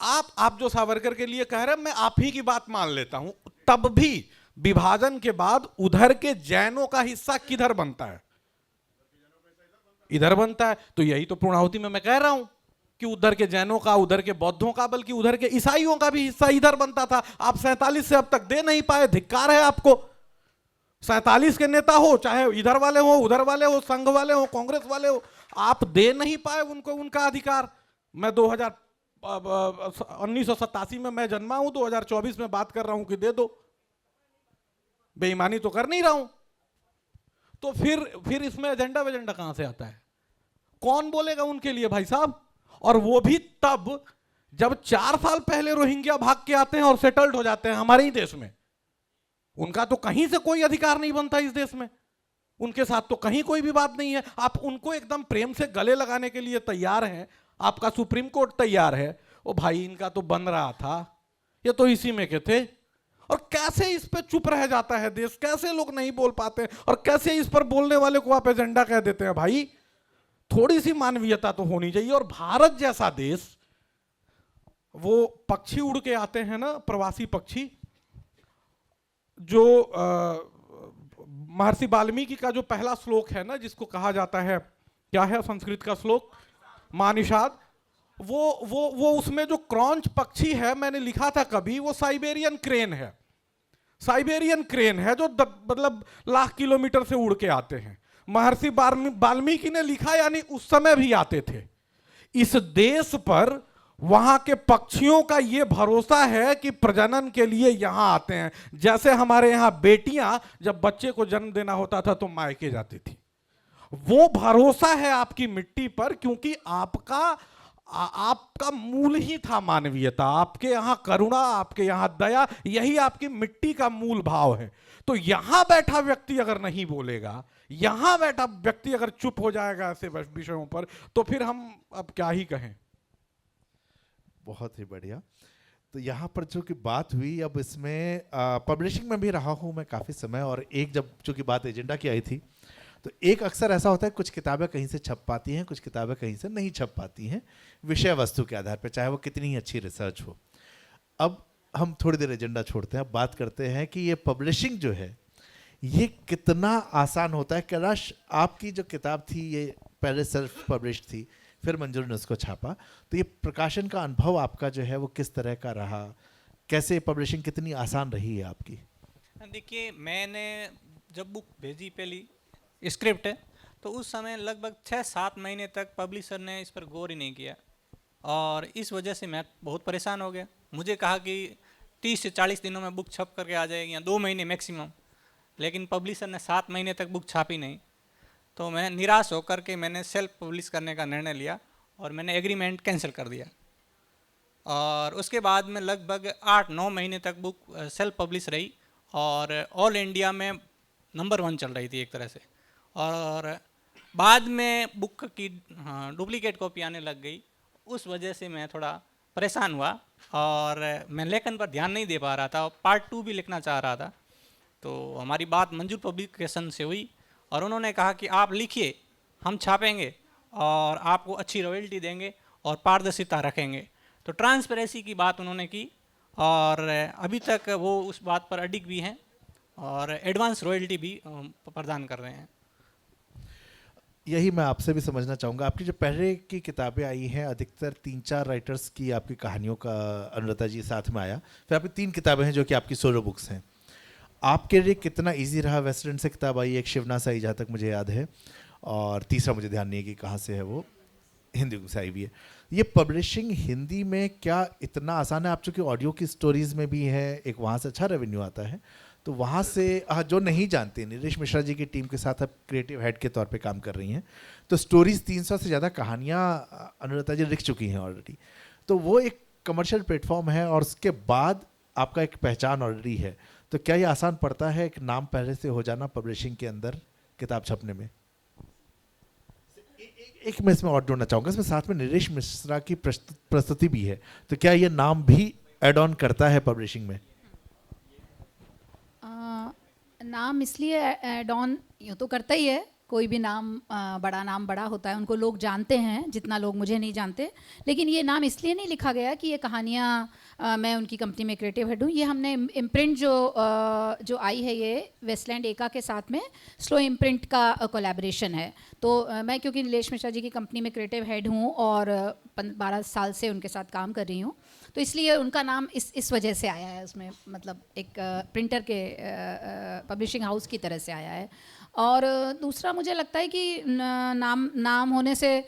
आप जो सावरकर के लिए कह रहे हैं, मैं आप ही की बात मान लेता हूं। तब भी विभाजन के बाद उधर के जैनों का हिस्सा किधर बनता है? इधर बनता है। तो यही तो पूर्णाहुति में मैं कह रहा हूं कि उधर के जैनों का, उधर के बौद्धों का, बल्कि उधर के ईसाइयों का भी हिस्सा इधर बनता था। आप 47 से अब तक दे नहीं पाए, धिक्कार है आपको। 47 के नेता हो, चाहे इधर वाले हो, उधर वाले हो, संघ वाले हो, कांग्रेस वाले हो, आप दे नहीं पाए उनको उनका अधिकार। मैं 1987 में मैं जन्मा हूं, 2024 में बात कर रहा हूं कि दे दो। बेईमानी तो कर नहीं रहा हूं। तो फिर इसमें एजेंडा वेजेंडा कहां से आता है? कौन बोलेगा उनके लिए भाई साहब? और वो भी तब जब 4 साल पहले रोहिंग्या भाग के आते हैं और सेटल्ड हो जाते हैं हमारे ही देश में। उनका तो कहीं से कोई अधिकार नहीं बनता इस देश में, उनके साथ तो कहीं कोई भी बात नहीं है। आप उनको एकदम प्रेम से गले लगाने के लिए तैयार हैं, आपका सुप्रीम कोर्ट तैयार है। ओ भाई, इनका तो बन रहा था, ये तो इसी में के थे। और कैसे इस पे चुप रह जाता है देश? कैसे लोग नहीं बोल पाते? और कैसे इस पर बोलने वाले को आप एजेंडा कह देते हैं? भाई, थोड़ी सी मानवीयता तो होनी चाहिए। और भारत जैसा देश, वो पक्षी उड़ के आते हैं ना, प्रवासी पक्षी, जो महर्षि वाल्मीकि का जो पहला श्लोक है ना, जिसको कहा जाता है क्या है संस्कृत का श्लोक, मानिषाद, वो उसमें जो क्रॉन्च पक्षी है, मैंने लिखा था कभी, वो साइबेरियन क्रेन है। साइबेरियन क्रेन है जो मतलब लाख किलोमीटर से उड़ के आते हैं। महर्षि वाल्मीकि ने लिखा, यानी उस समय भी आते थे। इस देश पर वहां के पक्षियों का ये भरोसा है कि प्रजनन के लिए यहां आते हैं। जैसे हमारे यहां बेटियां जब बच्चे को जन्म देना होता था तो मायके जाती थी, वो भरोसा है आपकी मिट्टी पर, क्योंकि आपका मूल ही था मानवीयता, आपके यहां करुणा, आपके यहां दया, यही आपकी मिट्टी का मूल भाव है। तो यहां बैठा व्यक्ति अगर नहीं बोलेगा, यहां बैठा व्यक्ति अगर चुप हो जाएगा ऐसे विषयों पर, तो फिर हम अब क्या ही कहें। बहुत ही बढ़िया। तो यहाँ पर जो कि बात हुई, अब इसमें पब्लिशिंग में भी रहा हूँ मैं काफ़ी समय, और एक जब चूँकि बात एजेंडा की आई थी, तो एक अक्सर ऐसा होता है कुछ किताबें कहीं से छप पाती हैं, कुछ किताबें कहीं से नहीं छप पाती हैं, विषय वस्तु के आधार पर, चाहे वो कितनी ही अच्छी रिसर्च हो। अब हम थोड़ी देर एजेंडा छोड़ते हैं, अब बात करते हैं कि ये पब्लिशिंग जो है ये कितना आसान होता है। कैलाश, आपकी जो किताब थी ये पहले सेल्फ पब्लिश थी, फिर मंजूर ने उसको छापा, तो ये प्रकाशन का अनुभव आपका जो है वो किस तरह का रहा, कैसे पब्लिशिंग कितनी आसान रही है आपकी? देखिए, मैंने जब बुक भेजी पहली स्क्रिप्ट है, तो उस समय लगभग 6-7 महीने तक पब्लिशर ने इस पर गौर ही नहीं किया, और इस वजह से मैं बहुत परेशान हो गया। मुझे कहा कि 30 से 40 दिनों में बुक छप करके आ जाएगी, या 2 महीने मैक्सिमम, लेकिन पब्लिशर ने 7 महीने तक बुक छापी नहीं। तो मैं निराश होकर के मैंने सेल्फ पब्लिश करने का निर्णय लिया, और मैंने एग्रीमेंट कैंसिल कर दिया। और उसके बाद में लगभग 8-9 महीने तक बुक सेल्फ पब्लिश रही, और ऑल इंडिया में नंबर 1 चल रही थी एक तरह से। और बाद में बुक की डुप्लीकेट कॉपी आने लग गई, उस वजह से मैं थोड़ा परेशान हुआ, और मैं लेखन पर ध्यान नहीं दे पा रहा था, और पार्ट 2 भी लिखना चाह रहा था। तो हमारी बात मंजूर पब्लिकेशन से हुई, और उन्होंने कहा कि आप लिखिए, हम छापेंगे और आपको अच्छी रॉयल्टी देंगे और पारदर्शिता रखेंगे। तो ट्रांसपेरेंसी की बात उन्होंने की, और अभी तक वो उस बात पर अडिग भी हैं, और एडवांस रॉयल्टी भी प्रदान कर रहे हैं। यही मैं आपसे भी समझना चाहूँगा, आपकी जो पहले की किताबें आई हैं, अधिकतर 3-4 राइटर्स की आपकी कहानियों का अनुराधा जी साथ में आया, फिर आपकी 3 किताबें हैं जो कि आपकी सोलो बुक्स हैं। आपके लिए कितना इजी रहा? वेस्टर्न से किताब आई, एक शिवनाथ आई जहाँ तक मुझे याद है, और तीसरा मुझे ध्यान नहीं है कि कहाँ से है, वो हिंदी से आई भी है। ये पब्लिशिंग हिंदी में क्या इतना आसान है? आप चूँकि ऑडियो की स्टोरीज़ में भी है, एक वहाँ से अच्छा रेवेन्यू आता है, तो वहाँ से जो नहीं जानते, नीलेश मिश्रा जी की टीम के साथ आप क्रिएटिव हेड के तौर पे काम कर रही हैं, तो स्टोरीज़ 300 से ज़्यादा कहानियाँ अनुराधा जी लिख चुकी हैं ऑलरेडी, तो वो एक कमर्शियल प्लेटफॉर्म है, और उसके बाद आपका एक पहचान ऑलरेडी है, तो क्या ये आसान पड़ता है एक नाम पहले से हो जाना पब्लिशिंग के अंदर किताब छपने में? एक मैं इसमें और जोड़ना चाहूँगा, इसमें साथ में नीलेश मिश्रा की प्रस्तुति भी है, तो क्या ये नाम भी एड ऑन करता है पब्लिशिंग में? नाम इसलिए एड ऑन यूँ तो करता ही है, कोई भी नाम बड़ा होता है, उनको लोग जानते हैं जितना लोग मुझे नहीं जानते, लेकिन ये नाम इसलिए नहीं लिखा गया कि ये कहानियाँ मैं उनकी कंपनी में क्रिएटिव हेड हूँ। ये हमने इम्प्रिंट जो आई है, ये वेस्टलैंड एका के साथ में स्लो इम्प्रिंट का कोलैबोरेशन है। तो मैं क्योंकि नीलेश मिश्रा जी की कंपनी में क्रिएटिव हेड हूँ और 12 साल से उनके साथ काम कर रही हूँ, तो इसलिए उनका नाम इस वजह से आया है उसमें, मतलब एक प्रिंटर के पब्लिशिंग हाउस की तरह से आया है। और दूसरा मुझे लगता है कि नाम होने से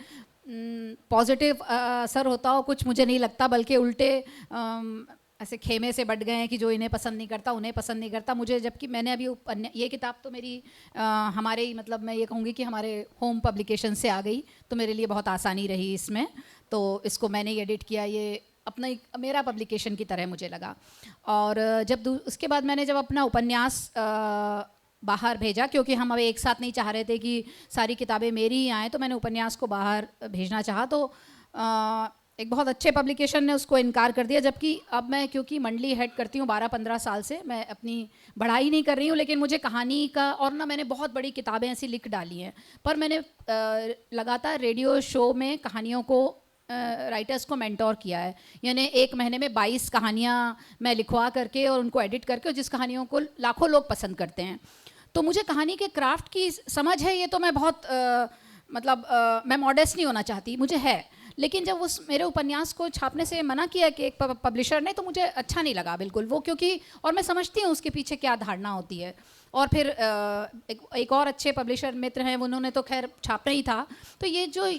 पॉजिटिव असर होता हो कुछ मुझे नहीं लगता, बल्कि उल्टे ऐसे खेमे से बढ़ गए हैं कि जो इन्हें पसंद नहीं करता उन्हें पसंद नहीं करता मुझे। जबकि मैंने अभी ये किताब तो मेरी हमारे ही, मतलब मैं ये कहूँगी कि हमारे होम पब्लिकेशन से आ गई, तो मेरे लिए बहुत आसानी रही इसमें, तो इसको मैंने ही एडिट किया, ये अपना मेरा पब्लिकेशन की तरह मुझे लगा। और जब उसके बाद मैंने जब अपना उपन्यास बाहर भेजा, क्योंकि हम अब एक साथ नहीं चाह रहे थे कि सारी किताबें मेरी ही आएँ, तो मैंने उपन्यास को बाहर भेजना चाहा, तो एक बहुत अच्छे पब्लिकेशन ने उसको इनकार कर दिया। जबकि अब मैं क्योंकि मंडली हेड करती हूँ 12-15 साल से, मैं अपनी बढ़ाई नहीं कर रही हूँ, लेकिन मुझे कहानी का, और ना मैंने बहुत बड़ी किताबें ऐसी लिख डाली हैं, पर मैंने लगातार रेडियो शो में कहानियों को राइटर्स को मेंटोर किया है, यानी 1 महीने में 22 कहानियाँ मैं लिखवा करके और उनको एडिट करके, और जिस कहानियों को लाखों लोग पसंद करते हैं। तो मुझे कहानी के क्राफ्ट की समझ है, ये तो मैं बहुत मतलब मैं मॉडेस्ट नहीं होना चाहती, मुझे है, लेकिन जब उस मेरे उपन्यास को छापने से मना किया कि एक पब्लिशर ने, तो मुझे अच्छा नहीं लगा बिल्कुल वो, क्योंकि और मैं समझती हूँ उसके पीछे क्या धारणा होती है। और फिर एक और अच्छे पब्लिशर मित्र हैं, उन्होंने तो खैर छापना ही था। तो ये जो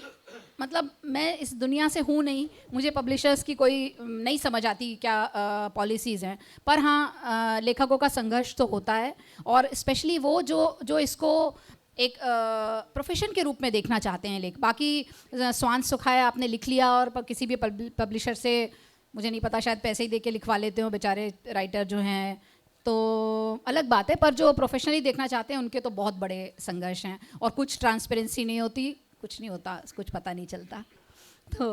मतलब मैं इस दुनिया से हूँ नहीं, मुझे पब्लिशर्स की कोई नहीं समझ आती क्या पॉलिसीज़ हैं, पर हाँ लेखकों का संघर्ष तो होता है, और स्पेशली वो जो इसको एक प्रोफेशन के रूप में देखना चाहते हैं लेख। बाकी स्वांत सुखाया आपने लिख लिया और किसी भी पब्लिशर से, मुझे नहीं पता, शायद पैसे ही दे के लिखवा लेते हो बेचारे राइटर जो हैं, तो अलग बात है, पर जो प्रोफेशनली देखना चाहते हैं उनके तो बहुत बड़े संघर्ष हैं, और कुछ ट्रांसपेरेंसी नहीं होती, कुछ नहीं होता, कुछ पता नहीं चलता। तो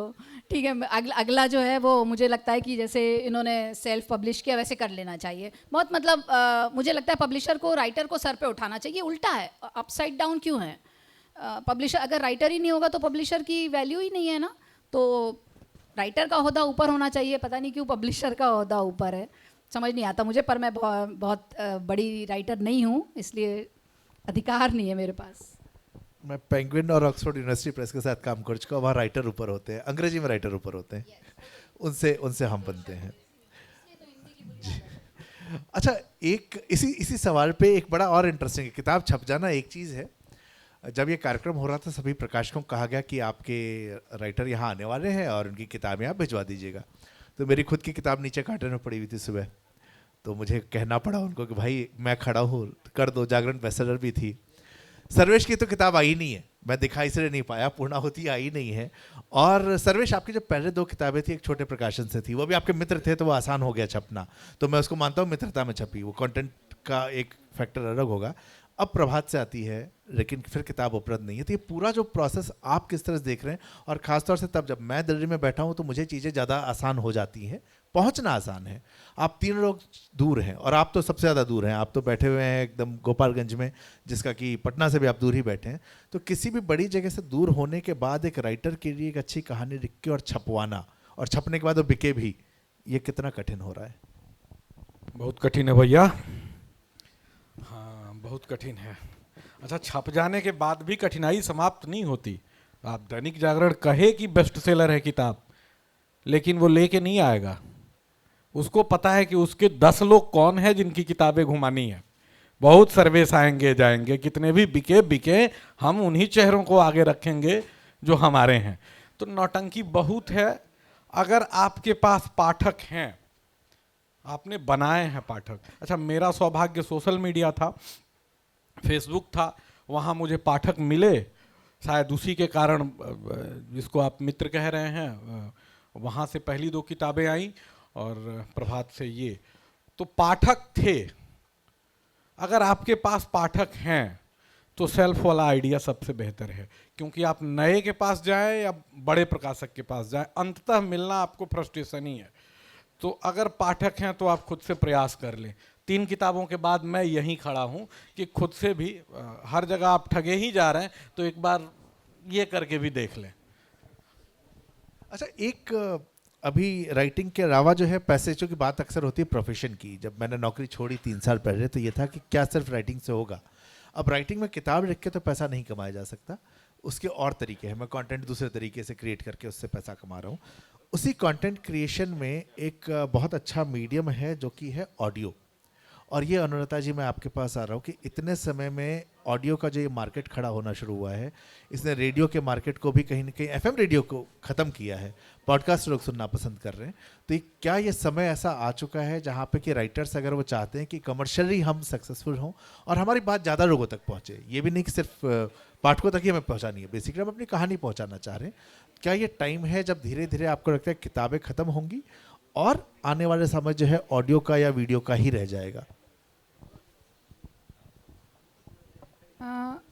ठीक है, अगला जो है वो मुझे लगता है कि जैसे इन्होंने सेल्फ पब्लिश किया वैसे कर लेना चाहिए। बहुत मतलब मुझे लगता है पब्लिशर को राइटर को सर पे उठाना चाहिए, उल्टा है, अपसाइड डाउन क्यों है? पब्लिशर अगर राइटर ही नहीं होगा तो पब्लिशर की वैल्यू ही नहीं है ना। तो राइटर का ओहदा ऊपर होना चाहिए, पता नहीं क्यों पब्लिशर का ओहदा ऊपर है, समझ नहीं आता मुझे, पर मैं बहुत बड़ी राइटर नहीं हूँ, इसलिए अधिकार नहीं है मेरे पास। मैं पेंगुइन और ऑक्सफोर्ड यूनिवर्सिटी प्रेस के साथ काम कर चुका हूँ, वहाँ राइटर ऊपर होते हैं, अंग्रेजी में राइटर ऊपर होते हैं, उनसे हम बनते हैं। अच्छा, एक इसी सवाल पे एक बड़ा और इंटरेस्टिंग, किताब छप जाना एक चीज़ है। जब ये कार्यक्रम हो रहा था सभी प्रकाशकों को कहा गया कि आपके राइटर यहाँ आने वाले हैं और उनकी किताबें आप भिजवा दीजिएगा। तो मेरी खुद की किताब नीचे कार्टन में पड़ी हुई थी सुबह, तो मुझे कहना पड़ा उनको कि भाई मैं खड़ा हूँ, कर दो। जागरण बेस्टसेलर भी थी। सर्वेश की तो किताब आई नहीं है, मैं दिखा इसलिए नहीं पाया, पूर्णाहुति आई नहीं है। और सर्वेश, आपकी जो पहले 2 किताबें थी, एक छोटे प्रकाशन से थी, वो भी आपके मित्र थे तो वो आसान हो गया छपना, तो मैं उसको मानता हूँ मित्रता में छपी, वो कंटेंट का एक फैक्टर अलग होगा। अब प्रभात से आती है, लेकिन फिर किताब उपलब्ध नहीं है। तो ये पूरा जो प्रोसेस आप किस तरह से देख रहे हैं? और ख़ासतौर से तब जब मैं दिल्ली में बैठा हूँ तो मुझे चीज़ें ज़्यादा आसान हो जाती हैं, पहुँचना आसान है। आप 3 लोग दूर हैं, और आप तो सबसे ज़्यादा दूर हैं, आप तो बैठे हुए हैं एकदम गोपालगंज में, जिसका कि पटना से भी आप दूर ही बैठे हैं। तो किसी भी बड़ी जगह से दूर होने के बाद एक राइटर के लिए एक अच्छी कहानी लिख के और छपवाना, और छपने के बाद वो बिके भी, ये कितना कठिन हो रहा है? बहुत कठिन है भैया, हाँ बहुत कठिन है। अच्छा, छप जाने के बाद भी कठिनाई समाप्त नहीं होती। आप दैनिक जागरण कहे कि बेस्ट सेलर है किताब, लेकिन वो लेके नहीं आएगा। उसको पता है कि उसके 10 लोग कौन है जिनकी किताबें घुमानी है। बहुत सर्वेस आएंगे जाएंगे, कितने भी बिके हम उन्हीं चेहरों को आगे रखेंगे जो हमारे हैं। तो नौटंकी बहुत है। अगर आपके पास पाठक हैं, आपने बनाए हैं पाठक। अच्छा, मेरा सौभाग्य सोशल मीडिया था, फेसबुक था, वहाँ मुझे पाठक मिले, शायद उसी के कारण जिसको आप मित्र कह रहे हैं, वहाँ से पहली 2 किताबें आई और प्रभात से ये। तो पाठक थे। अगर आपके पास पाठक हैं तो सेल्फ वाला आइडिया सबसे बेहतर है, क्योंकि आप नए के पास जाएं या बड़े प्रकाशक के पास जाएं, अंततः मिलना आपको फ्रस्ट्रेशन ही है। तो अगर पाठक हैं तो आप खुद से प्रयास कर लें। 3 किताबों के बाद मैं यहीं खड़ा हूँ कि खुद से भी, हर जगह आप ठगे ही जा रहे हैं तो एक बार ये करके भी देख लें। अच्छा, एक अभी राइटिंग के अलावा जो है पैसे की बात अक्सर होती है प्रोफेशन की। जब मैंने नौकरी छोड़ी 3 साल पहले तो ये था कि क्या सिर्फ राइटिंग से होगा। अब राइटिंग में किताब लिख के तो पैसा नहीं कमाया जा सकता, उसके और तरीके हैं। मैं कंटेंट दूसरे तरीके से क्रिएट करके उससे पैसा कमा रहा हूँ। उसी कंटेंट क्रिएशन में एक बहुत अच्छा मीडियम है जो कि है ऑडियो। और ये अनुराधा जी, मैं आपके पास आ रहा हूँ कि इतने समय में ऑडियो का जो ये मार्केट खड़ा होना शुरू हुआ है, इसने रेडियो के मार्केट को भी कहीं ना कहीं, एफएम रेडियो को ख़त्म किया है, पॉडकास्ट लोग सुनना पसंद कर रहे हैं। तो क्या ये समय ऐसा आ चुका है जहाँ पे कि राइटर्स अगर वो चाहते हैं कि कमर्शियली हम सक्सेसफुल हों और हमारी बात ज़्यादा लोगों तक पहुँचे, ये भी नहीं कि सिर्फ पाठकों तक ही हमें पहुँचानी है, बेसिकली हम अपनी कहानी पहुँचाना चाह रहे हैं, क्या ये टाइम है जब धीरे धीरे आपको लगता है किताबें ख़त्म होंगी और आने वाले समय जो है ऑडियो का या वीडियो का ही रह जाएगा?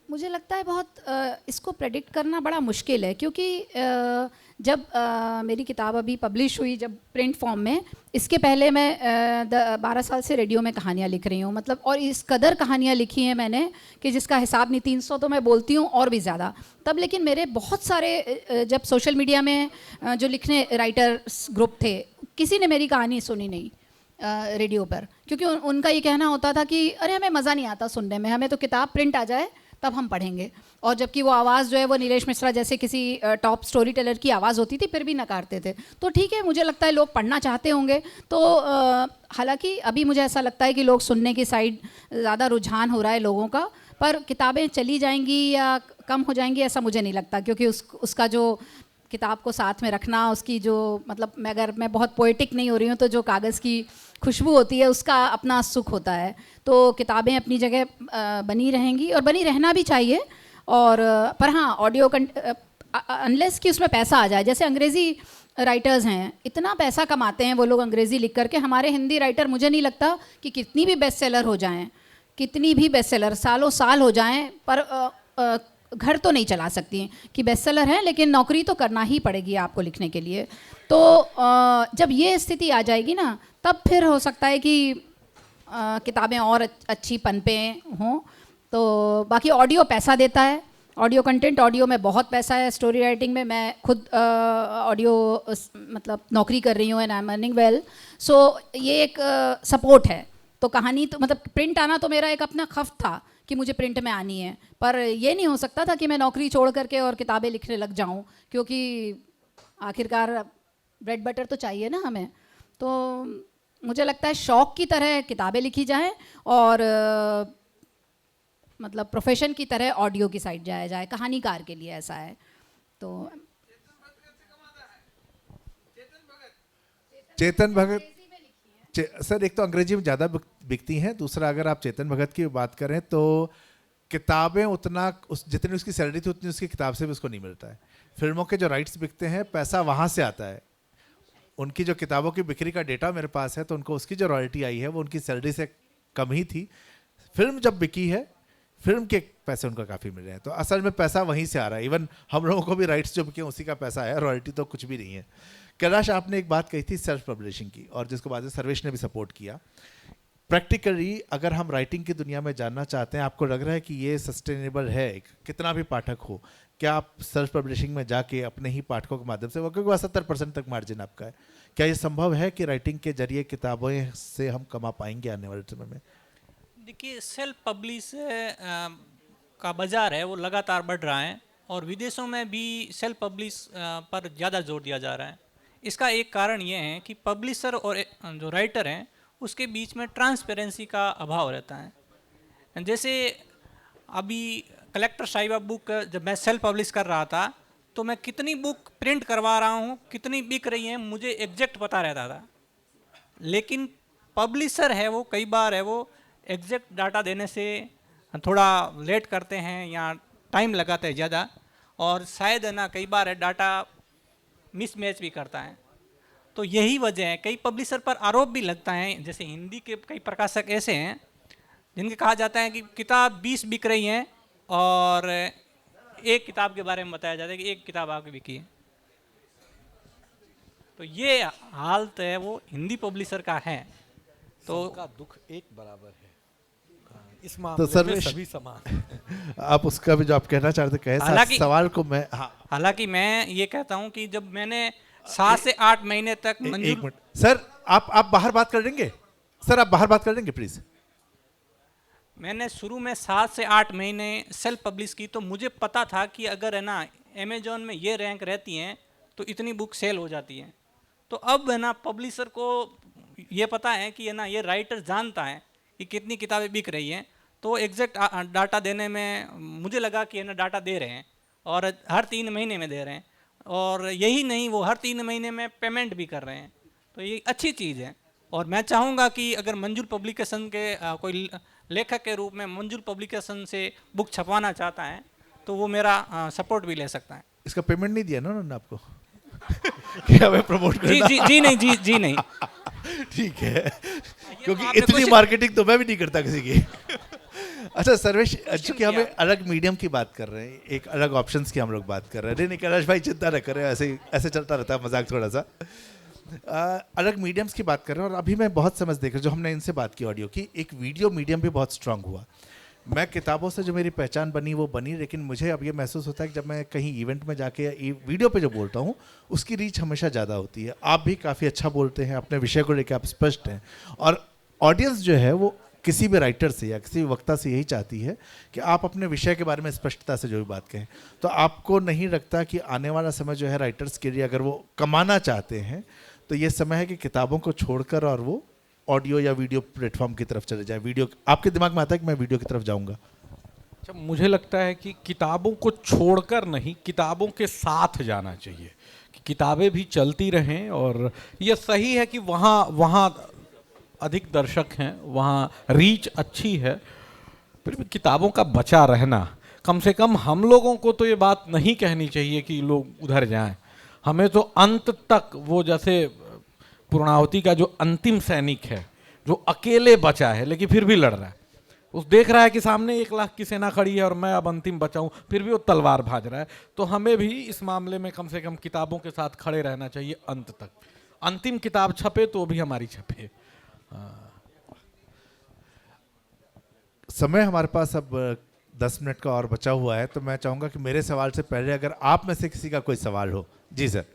मुझे लगता है बहुत इसको प्रेडिक्ट करना बड़ा मुश्किल है, क्योंकि जब मेरी किताब अभी पब्लिश हुई, जब प्रिंट फॉर्म में, इसके पहले मैं 12 साल से रेडियो में कहानियाँ लिख रही हूँ, मतलब, और इस कदर कहानियाँ लिखी हैं मैंने कि जिसका हिसाब नहीं। 300 तो मैं बोलती हूँ और भी ज़्यादा तब। लेकिन मेरे बहुत सारे, जब सोशल मीडिया में जो लिखने राइटर्स ग्रुप थे, किसी ने मेरी कहानी सुनी नहीं रेडियो पर, क्योंकि उनका ये कहना होता था कि अरे हमें मज़ा नहीं आता सुनने में, हमें तो किताब प्रिंट आ जाए तब हम पढ़ेंगे। और जबकि वो आवाज़ जो है वो नीलेश मिश्रा जैसे किसी टॉप स्टोरी टेलर की आवाज़ होती थी, फिर भी नकारते थे। तो ठीक है, मुझे लगता है लोग पढ़ना चाहते होंगे। तो हालांकि अभी मुझे ऐसा लगता है कि लोग सुनने की साइड ज़्यादा रुझान हो रहा है लोगों का, पर किताबें चली जाएंगी या कम हो जाएंगी ऐसा मुझे नहीं लगता, क्योंकि उसका जो किताब को साथ में रखना, उसकी जो मतलब अगर मैं बहुत पोएटिक नहीं हो रही हूँ तो जो कागज़ की खुशबू होती है उसका अपना सुख होता है। तो किताबें अपनी जगह बनी रहेंगी और बनी रहना भी चाहिए। और पर हाँ, ऑडियो अनलेस कि उसमें पैसा आ जाए। जैसे अंग्रेज़ी राइटर्स हैं, इतना पैसा कमाते हैं वो लोग अंग्रेज़ी लिख करके। हमारे हिंदी राइटर मुझे नहीं लगता कि कितनी भी बेस्ट सेलर हो जाएं, कितनी भी बेस्ट सेलर सालों साल हो जाएं, पर घर तो नहीं चला सकती हैं कि बेस्ट सेलर हैं, लेकिन नौकरी तो करना ही पड़ेगी आपको लिखने के लिए। तो जब ये स्थिति आ जाएगी ना, तब फिर हो सकता है कि किताबें और अच्छी पनपे हों। तो बाकी ऑडियो पैसा देता है, ऑडियो कंटेंट, ऑडियो में बहुत पैसा है। स्टोरी राइटिंग में मैं खुद ऑडियो मतलब नौकरी कर रही हूँ and I am earning well. So ये एक सपोर्ट है। तो कहानी तो मतलब प्रिंट आना तो मेरा एक अपना खफ था कि मुझे प्रिंट में आनी है, पर ये नहीं हो सकता था कि मैं नौकरी छोड़ करके और किताबें लिखने लग जाऊं, क्योंकि आखिरकार ब्रेड बटर तो चाहिए ना हमें। तो मुझे लगता है शौक़ की तरह किताबें लिखी जाएं और मतलब प्रोफेशन की तरह ऑडियो की साइड जाया जाए, कहानीकार के लिए ऐसा है। तो चेतन भगत सर, एक तो अंग्रेजी में ज़्यादा बिकती हैं, दूसरा अगर आप चेतन भगत की बात करें तो किताबें उतना जितनी उसकी सैलरी थी उतनी उसकी किताब से भी उसको नहीं मिलता है। फिल्मों के जो राइट्स बिकते हैं पैसा वहाँ से आता है। उनकी जो किताबों की बिक्री का डेटा मेरे पास है, तो उनको उसकी जो रॉयल्टी आई है वो उनकी सैलरी से कम ही थी। फिल्म जब बिकी है, फिल्म के पैसे उनको काफ़ी मिल रहे हैं। तो असल में पैसा वहीं से आ रहा है। इवन हम लोगों को भी राइट्स जो बिके उसी का पैसा है, रॉयल्टी तो कुछ भी नहीं है। कैलाश, आपने एक बात कही थी सेल्फ पब्लिशिंग की, और जिसको बाद में सर्वेश ने भी सपोर्ट किया। प्रैक्टिकली अगर हम राइटिंग की दुनिया में जानना चाहते हैं, आपको लग रहा है कि ये सस्टेनेबल है, कितना भी पाठक हो, क्या आप सेल्फ पब्लिशिंग में जाके अपने ही पाठकों के माध्यम से, क्योंकि 70% तक मार्जिन आपका है, क्या ये संभव है कि राइटिंग के जरिए किताबों से हम कमा पाएंगे आने वाले समय में? देखिए, सेल्फ पब्लिश का बाज़ार है वो लगातार बढ़ रहा है, और विदेशों में भी सेल्फ पब्लिश पर ज़्यादा जोर दिया जा रहा है। इसका एक कारण ये है कि पब्लिशर और जो राइटर हैं उसके बीच में ट्रांसपेरेंसी का अभाव रहता है। जैसे अभी कलेक्टर साहिबा बुक जब मैं सेल्फ पब्लिश कर रहा था, तो मैं कितनी बुक प्रिंट करवा रहा हूँ, कितनी बिक रही हैं, मुझे एग्जैक्ट पता रहता था। लेकिन पब्लिशर है वो कई बार है वो एग्जैक्ट डाटा देने से थोड़ा लेट करते हैं या टाइम लगाते हैं ज़्यादा, और शायद है ना कई बार है डाटा मिसमैच भी करता है। तो यही वजह है, कई पब्लिशर पर आरोप भी लगता है। जैसे हिंदी के कई प्रकाशक ऐसे हैं जिनके कहा जाता है कि किताब 20 बिक रही हैं और एक किताब के बारे में बताया जाता है कि एक किताब आपकी बिकी है। तो ये हालत है वो हिंदी पब्लिशर का है। तो सबका दुख एक बराबर है, इस तो मामले में सभी समान। आप उसका भी जो आप कहना चाहते कहे, हालांकि सवाल को मैं हालांकि मैं ये कहता हूं कि जब मैंने 7 से 8 महीने तक एक मंजूर, मिनट सर, आप बाहर बात कर लेंगे सर, आप बाहर बात कर लेंगे प्लीज। मैंने शुरू में 7 से 8 महीने सेल्फ पब्लिश की, तो मुझे पता था कि अगर है ना अमेजोन में ये रैंक रहती हैं तो इतनी बुक सेल हो जाती है। तो अब है ना पब्लिशर को ये पता है कि है ना ये राइटर जानता है कि कितनी किताबें बिक रही हैं, तो एग्जैक्ट डाटा देने में मुझे लगा कि है ना डाटा दे रहे हैं, और हर 3 महीने में दे रहे हैं। और यही नहीं, वो हर 3 महीने में पेमेंट भी कर रहे हैं। तो ये अच्छी चीज़ है, और मैं चाहूँगा कि अगर मंजूर पब्लिकेशन के कोई लेखक के रूप में मंजूर पब्लिकेशन से बुक छपवाना चाहता है तो वो मेरा सपोर्ट भी ले सकता है। इसका पेमेंट नहीं दिया ना उन्होंने आपको? कि हमें प्रमोट करना? जी नहीं ठीक है, क्योंकि आपने इतनी कुछ- मार्केटिंग तो मैं भी नहीं करता किसी की। अच्छा सर्वेश, चूंकि हमें अलग मीडियम की बात कर रहे हैं, एक अलग ऑप्शंस की हम लोग बात कर रहे हैं। नहीं कैलाश भाई चिंता न करें, ऐसे चलता रहता है मजाक थोड़ा सा। अलग मीडियम्स की बात कर रहे हैं, और अभी मैं बहुत समझ देख रहा, जो हमने इनसे बात की ऑडियो की, एक वीडियो मीडियम भी बहुत स्ट्रांग हुआ। मैं किताबों से जो मेरी पहचान बनी वो बनी, लेकिन मुझे अब ये महसूस होता है कि जब मैं कहीं इवेंट में जाके या वीडियो पे जो बोलता हूँ उसकी रीच हमेशा ज़्यादा होती है। आप भी काफ़ी अच्छा बोलते हैं, अपने विषय को लेकर आप स्पष्ट हैं, और ऑडियंस जो है वो किसी भी राइटर से या किसी भी वक्ता से यही चाहती है कि आप अपने विषय के बारे में स्पष्टता से जो भी बात कहें। तो आपको नहीं लगता कि आने वाला समय जो है राइटर्स के लिए, अगर वो कमाना चाहते हैं तो ये समय है कि किताबों को छोड़कर और वो ऑडियो या वीडियो प्लेटफॉर्म की तरफ चले जाएं? वीडियो आपके दिमाग में आता है कि मैं वीडियो की तरफ जाऊंगा? अच्छा, मुझे लगता है कि किताबों को छोड़कर नहीं, किताबों के साथ जाना चाहिए, कि किताबें भी चलती रहें। और ये सही है कि वहाँ अधिक दर्शक हैं, वहाँ रीच अच्छी है, फिर भी किताबों का बचा रहना, कम से कम हम लोगों को तो ये बात नहीं कहनी चाहिए कि लोग उधर जाएं। हमें तो अंत तक, वो जैसे पूर्णाहुति का जो अंतिम सैनिक है जो अकेले बचा है लेकिन फिर भी लड़ रहा है, उस देख रहा है कि सामने 1 लाख की सेना खड़ी है और मैं अब अंतिम बचाऊं, फिर भी वो तलवार भाज रहा है। तो हमें भी इस मामले में कम से कम किताबों के साथ खड़े रहना चाहिए अंत तक। अंतिम किताब छपे तो भी हमारी छपे। समय हमारे पास अब 10 मिनट का और बचा हुआ है, तो मैं चाहूंगा कि मेरे सवाल से पहले अगर आप में से किसी का कोई सवाल हो। जी सर।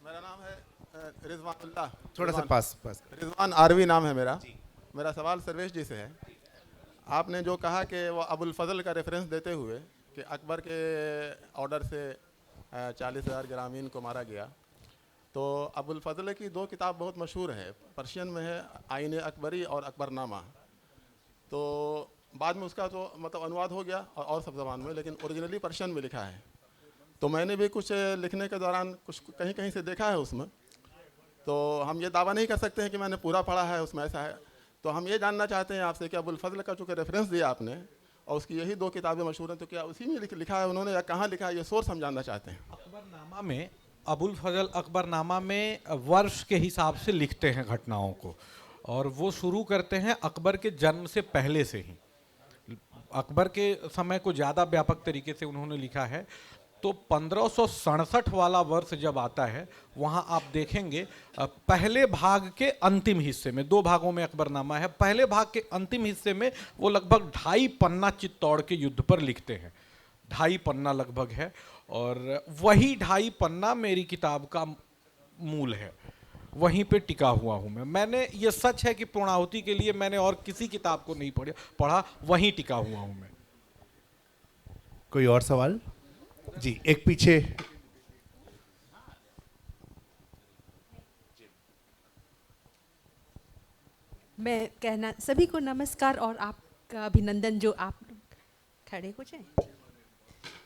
मेरा नाम है रिजवानुल्लाह। थोड़ा सा पास रिजवान आरवी नाम है मेरा। मेरा सवाल सर्वेश जी से है। आपने जो कहा कि वो अबुल फजल का रेफरेंस देते हुए कि अकबर के ऑर्डर से 40,000 ग्रामीण को मारा गया, तो अबुल फजल की 2 किताब बहुत मशहूर है, पर्शियन में है आईन अकबरी और अकबरनामा। तो बाद में उसका तो मतलब अनुवाद हो गया और सब ज़बान में, लेकिन ओरिजिनली पर्शियन में लिखा है। तो मैंने भी कुछ लिखने के दौरान कुछ कहीं कहीं से देखा है उसमें, तो हम ये दावा नहीं कर सकते हैं कि मैंने पूरा पढ़ा है उसमें, ऐसा है। तो हम ये जानना चाहते हैं आपसे कि अबुल फजल का चूँकि रेफरेंस दिया आपने और उसकी यही 2 किताबें मशहूर हैं, तो क्या उसी में लिखा है उन्होंने या कहाँ लिखा है, ये सोर्स हम जानना चाहते हैं। अकबरनामा में, अबुल फजल अकबरनामा में वर्ष के हिसाब से लिखते हैं घटनाओं को, और वो शुरू करते हैं अकबर के जन्म से पहले से ही। अकबर के समय को ज़्यादा व्यापक तरीके से उन्होंने लिखा है। तो 1567 वाला वर्ष जब आता है, वहाँ आप देखेंगे पहले भाग के अंतिम हिस्से में, 2 भागों में अकबरनामा है, पहले भाग के अंतिम हिस्से में वो लगभग 2.5 पन्ना चित्तौड़ के युद्ध पर लिखते हैं। 2.5 पन्ना लगभग है, और वही 2.5 पन्ना मेरी किताब का मूल है, वहीं पे टिका हुआ हूँ मैं। मैंने, ये सच है कि पूर्णाहुति के लिए मैंने और किसी किताब को नहीं पढ़ा, वहीं टिका हुआ हूँ मैं। कोई और सवाल? जी, एक पीछे। मैं कहना, सभी को नमस्कार और आपका अभिनंदन जो आप खड़े हो जाएं।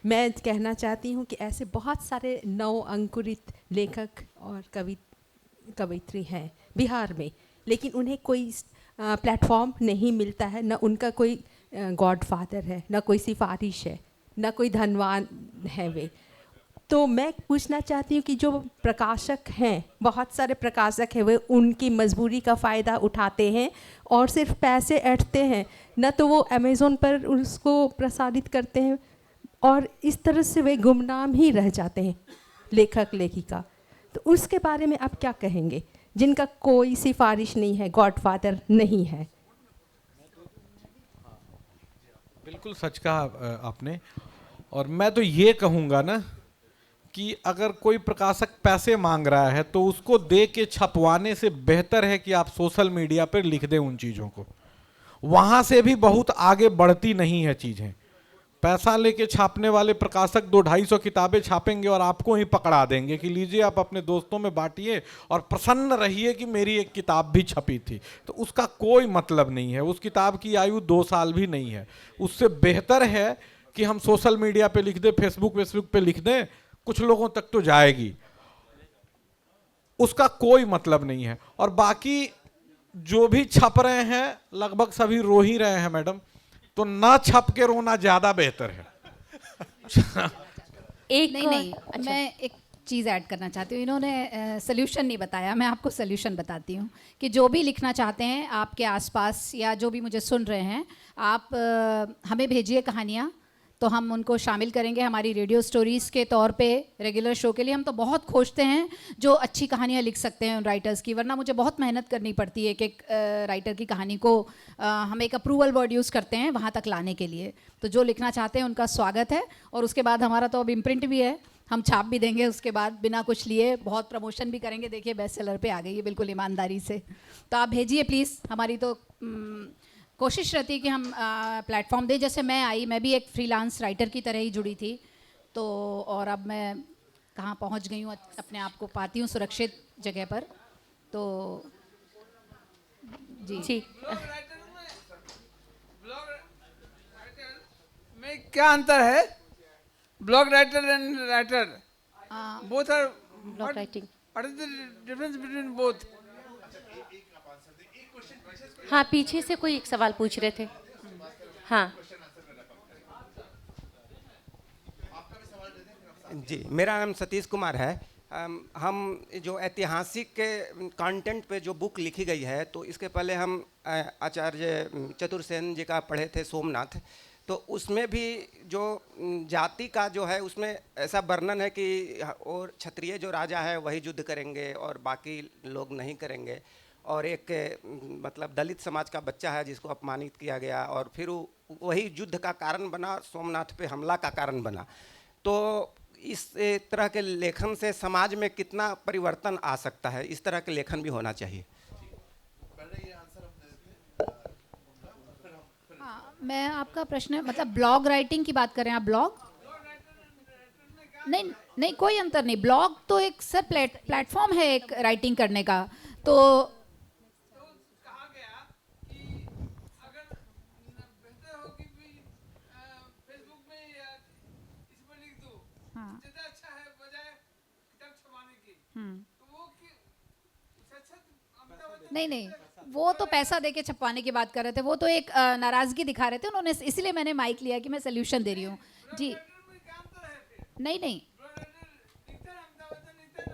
मैं कहना चाहती हूँ कि ऐसे बहुत सारे नव अंकुरित लेखक और कवित्री हैं बिहार में, लेकिन उन्हें कोई प्लेटफॉर्म नहीं मिलता है, न उनका कोई गॉडफादर है, न कोई सिफारिश है, न कोई धनवान है वे। तो मैं पूछना चाहती हूँ कि जो प्रकाशक हैं, बहुत सारे प्रकाशक हैं, वे उनकी मजबूरी का फ़ायदा उठाते हैं और सिर्फ पैसे ऐंठते हैं, न तो वो अमेज़ोन पर उसको प्रसारित करते हैं, और इस तरह से वे गुमनाम ही रह जाते हैं लेखक लेखिका। तो उसके बारे में आप क्या कहेंगे, जिनका कोई सिफारिश नहीं है, गॉडफादर नहीं है? बिल्कुल सच कहा आपने। और मैं तो ये कहूँगा ना कि अगर कोई प्रकाशक पैसे मांग रहा है तो उसको दे के छपवाने से बेहतर है कि आप सोशल मीडिया पर लिख दें उन चीज़ों को। वहाँ से भी बहुत आगे बढ़ती नहीं है चीज़ें। पैसा लेके छापने वाले प्रकाशक 200-250 किताबें छापेंगे और आपको ही पकड़ा देंगे कि लीजिए आप अपने दोस्तों में बांटिए और प्रसन्न रहिए कि मेरी एक किताब भी छपी थी। तो उसका कोई मतलब नहीं है, उस किताब की आयु 2 साल भी नहीं है। उससे बेहतर है कि हम सोशल मीडिया पे लिख दें, फेसबुक पे लिख दें, कुछ लोगों तक तो जाएगी, उसका कोई मतलब नहीं है। और बाकी जो भी छप रहे हैं लगभग सभी रो ही रहे हैं मैडम, तो ना छप के रोना ज्यादा बेहतर है। नहीं, मैं एक चीज़ ऐड करना चाहती हूँ। इन्होंने सल्यूशन नहीं बताया, मैं आपको सल्यूशन बताती हूँ कि जो भी लिखना चाहते हैं आपके आसपास या जो भी मुझे सुन रहे हैं, आप हमें भेजिए कहानियाँ, तो हम उनको शामिल करेंगे हमारी रेडियो स्टोरीज़ के तौर पे रेगुलर शो के लिए। हम तो बहुत खोजते हैं जो अच्छी कहानियाँ लिख सकते हैं उन राइटर्स की, वरना मुझे बहुत मेहनत करनी पड़ती है एक राइटर की कहानी को हम एक अप्रूवल वर्ड यूज़ करते हैं वहाँ तक लाने के लिए। तो जो लिखना चाहते हैं उनका स्वागत है। और उसके बाद हमारा तो अब इम्प्रिंट भी है, हम छाप भी देंगे उसके बाद बिना कुछ लिए, बहुत प्रमोशन भी करेंगे। देखिए बेस्ट सेलर पे आ गई है बिल्कुल ईमानदारी से। तो आप भेजिए प्लीज़। हमारी तो कोशिश रहती है कि हम प्लेटफॉर्म दें। जैसे मैं भी एक फ्रीलांस राइटर की तरह ही जुड़ी थी, तो और अब मैं कहाँ पहुँच गई हूँ, अपने आप को पाती हूँ सुरक्षित जगह पर। तो जी जी में क्या अंतर है? Blog writer and writer both are blog writing. What is the difference between both? हाँ, पीछे से कोई एक सवाल पूछ रहे थे। हाँ जी, मेरा नाम सतीश कुमार है। हम जो ऐतिहासिक के कंटेंट पे जो बुक लिखी गई है, तो इसके पहले हम आचार्य चतुर्सेन जी का पढ़े थे सोमनाथ। तो उसमें भी जो जाति का जो है उसमें ऐसा वर्णन है कि और क्षत्रिय जो राजा है वही युद्ध करेंगे और बाकी लोग नहीं करेंगे। और एक मतलब दलित समाज का बच्चा है जिसको अपमानित किया गया और फिर वही युद्ध का कारण बना, सोमनाथ पे हमला का कारण बना। तो इस तरह के लेखन से समाज में कितना परिवर्तन आ सकता है? इस तरह के लेखन भी होना चाहिए। हाँ, मैं आपका प्रश्न मतलब ब्लॉग राइटिंग की बात कर रहे हैं आप? ब्लॉग नहीं नहीं, कोई अंतर नहीं। ब्लॉग तो एक सर प्लेटफॉर्म है एक राइटिंग करने का। तो कहा गया कि अगर बेहतर हो कि फेसबुक में या इस पर लिख दो, हाँ ज्यादा अच्छा है बजाय किताब छपाने की। तो वो अच्छा अमिताभ बच्चन नहीं नहीं, वो तो पैसा देके छपवाने की बात कर रहे थे। वो तो एक नाराजगी दिखा रहे थे उन्होंने, इसलिए मैंने माइक लिया कि मैं सोल्यूशन दे रही हूँ जी। में क्या अंतर है फिर? नहीं नहीं, ब्लॉग राइटर लिखता है, अमिताभ बच्चन लिखता है,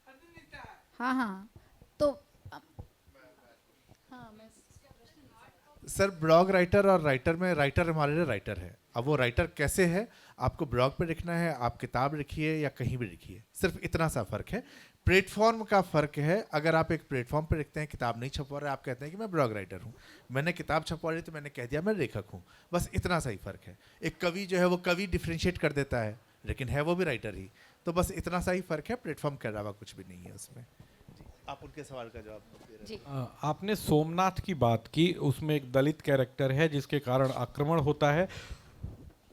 हर दिन लिखता है। हाँ हाँ, तो हाँ मैं सर ब्लॉग राइटर और राइटर में, राइटर हमारे लिए राइटर है। अब वो राइटर कैसे है, आपको ब्लॉग पे लिखना है, आप किताब लिखिए या कहीं भी लिखिए, सिर्फ इतना सा फ़र्क है। प्लेटफॉर्म का फ़र्क है। अगर आप एक प्लेटफॉर्म पे लिखते हैं, किताब नहीं छपवा रहे, आप कहते हैं कि मैं ब्लॉग राइटर हूँ, मैंने किताब छपवा ली तो मैंने कह दिया मैं लेखक हूँ, बस इतना सा ही फ़र्क है। एक कवि जो है वो कवि डिफ्रेंशिएट कर देता है, लेकिन है वो भी राइटर ही। तो बस इतना सा ही फ़र्क है, प्लेटफॉर्म के अलावा कुछ भी नहीं है उसमें। आप उनके सवाल का जवाब दे रहे हैं। आपने सोमनाथ की बात की, उसमें एक दलित कैरेक्टर है जिसके कारण आक्रमण होता है।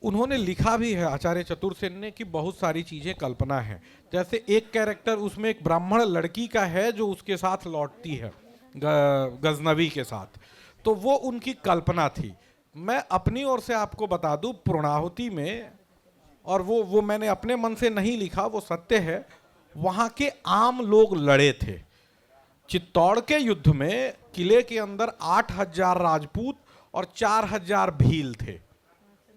उन्होंने लिखा भी है आचार्य चतुर्सेन ने कि बहुत सारी चीज़ें कल्पना है। जैसे एक कैरेक्टर उसमें एक ब्राह्मण लड़की का है जो उसके साथ लौटती है गजनवी के साथ, तो वो उनकी कल्पना थी। मैं अपनी ओर से आपको बता दूं, पूर्णाहुति में, और वो मैंने अपने मन से नहीं लिखा, वो सत्य है, वहाँ के आम लोग लड़े थे। चित्तौड़ के युद्ध में किले के अंदर 8,000 राजपूत और 4,000 भील थे।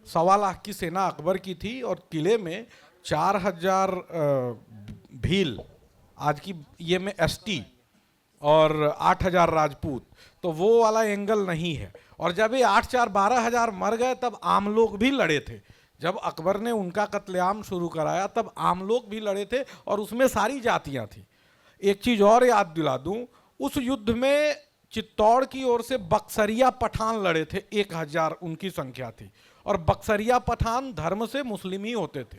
1.25 लाख की सेना अकबर की थी और किले में 4,000 भील, आज की ये में एसटी, और 8,000 राजपूत। तो वो वाला एंगल नहीं है। और जब ये 8,4 12,000 मर गए तब आम लोग भी लड़े थे। जब अकबर ने उनका कत्लेआम शुरू कराया तब आम लोग भी लड़े थे और उसमें सारी जातियां थी। एक चीज और याद दिला दूं, उस युद्ध में चित्तौड़ की ओर से बक्सरिया पठान लड़े थे, 1,000 उनकी संख्या थी, और बक्सरिया पठान धर्म से मुस्लिम ही होते थे।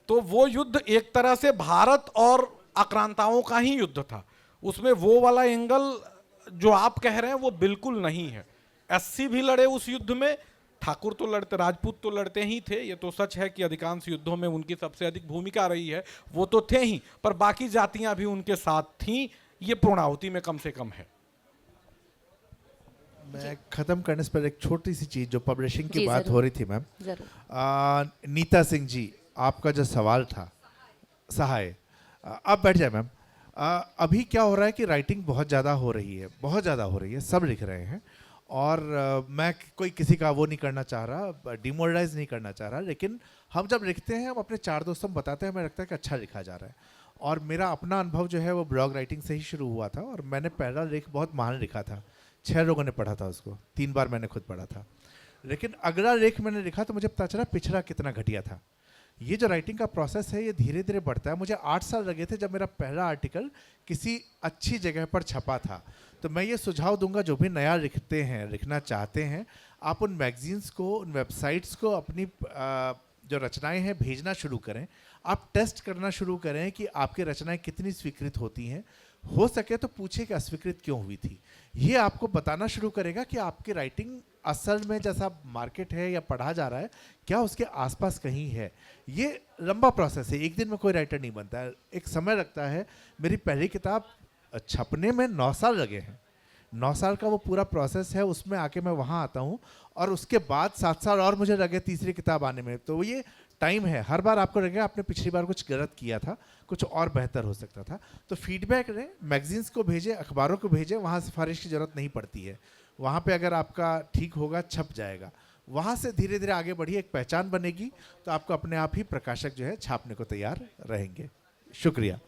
तो वो युद्ध एक तरह से भारत और आक्रांताओं का ही युद्ध था। उसमें वो वाला एंगल जो आप कह रहे हैं वो बिल्कुल नहीं है। एससी भी लड़े उस युद्ध में, ठाकुर तो लड़ते, राजपूत तो लड़ते ही थे। ये तो सच है कि अधिकांश युद्धों में उनकी सबसे अधिक भूमिका रही है, वो तो थे ही, पर बाकी जातियां भी उनके साथ थीं। ये पूर्णाहुति में कम से कम है। मैं ख़त्म करने से पहले एक छोटी सी चीज़, जो पब्लिशिंग की जी, बात ज़रूर। हो रही थी मैम, नीता सिंह जी, आपका जो सवाल था सहाय, आप बैठ जाए मैम। अभी क्या हो रहा है कि राइटिंग बहुत ज़्यादा हो रही है, बहुत ज़्यादा हो रही है, सब लिख रहे हैं। और मैं कोई किसी का वो नहीं करना चाह रहा, डिमोरलाइज नहीं करना चाह रहा, लेकिन हम जब लिखते हैं, हम अपने 4 दोस्तों को बताते हैं, हमें लगता है कि अच्छा लिखा जा रहा है। और मेरा अपना अनुभव जो है वो ब्लॉग राइटिंग से ही शुरू हुआ था। और मैंने पहला लेख बहुत महान लिखा था, 6 लोगों ने पढ़ा था उसको, 3 बार मैंने खुद पढ़ा था। लेकिन अगला लेख मैंने लिखा तो मुझे पता चला पिछड़ा कितना घटिया था। ये जो राइटिंग का प्रोसेस है ये धीरे धीरे बढ़ता है। मुझे 8 साल लगे थे जब मेरा पहला आर्टिकल किसी अच्छी जगह पर छपा था। तो मैं ये सुझाव दूंगा जो भी नया लिखते हैं, लिखना चाहते हैं, आप उन मैगजीन्स को, उन वेबसाइट्स को अपनी जो रचनाएं हैं भेजना शुरू करें। आप टेस्ट करना शुरू करें कि आपकी रचनाएं कितनी स्वीकृत होती हैं। हो सके तो पूछे कि अस्वीकृत क्यों हुई थी। ये आपको बताना शुरू करेगा कि आपकी राइटिंग असल में जैसा मार्केट है या पढ़ा जा रहा है, क्या उसके आसपास कहीं है। ये लंबा प्रोसेस है, एक दिन में कोई राइटर नहीं बनता है, एक समय लगता है। मेरी पहली किताब छपने में 9 साल लगे हैं। 9 साल का वो पूरा प्रोसेस है, उसमें आके मैं वहाँ आता हूँ और उसके बाद 7 साल और मुझे लगे तीसरी किताब आने में। तो ये टाइम है। हर बार आपको लगेगा आपने पिछली बार कुछ गलत किया था, कुछ और बेहतर हो सकता था। तो फीडबैक लें, मैगजीन्स को भेजें, अखबारों को भेजें, वहाँ सिफारिश की ज़रूरत नहीं पड़ती है। वहाँ पे अगर आपका ठीक होगा, छप जाएगा। वहाँ से धीरे धीरे आगे बढ़िए, एक पहचान बनेगी, तो आपको अपने आप ही प्रकाशक जो है छापने को तैयार रहेंगे। शुक्रिया।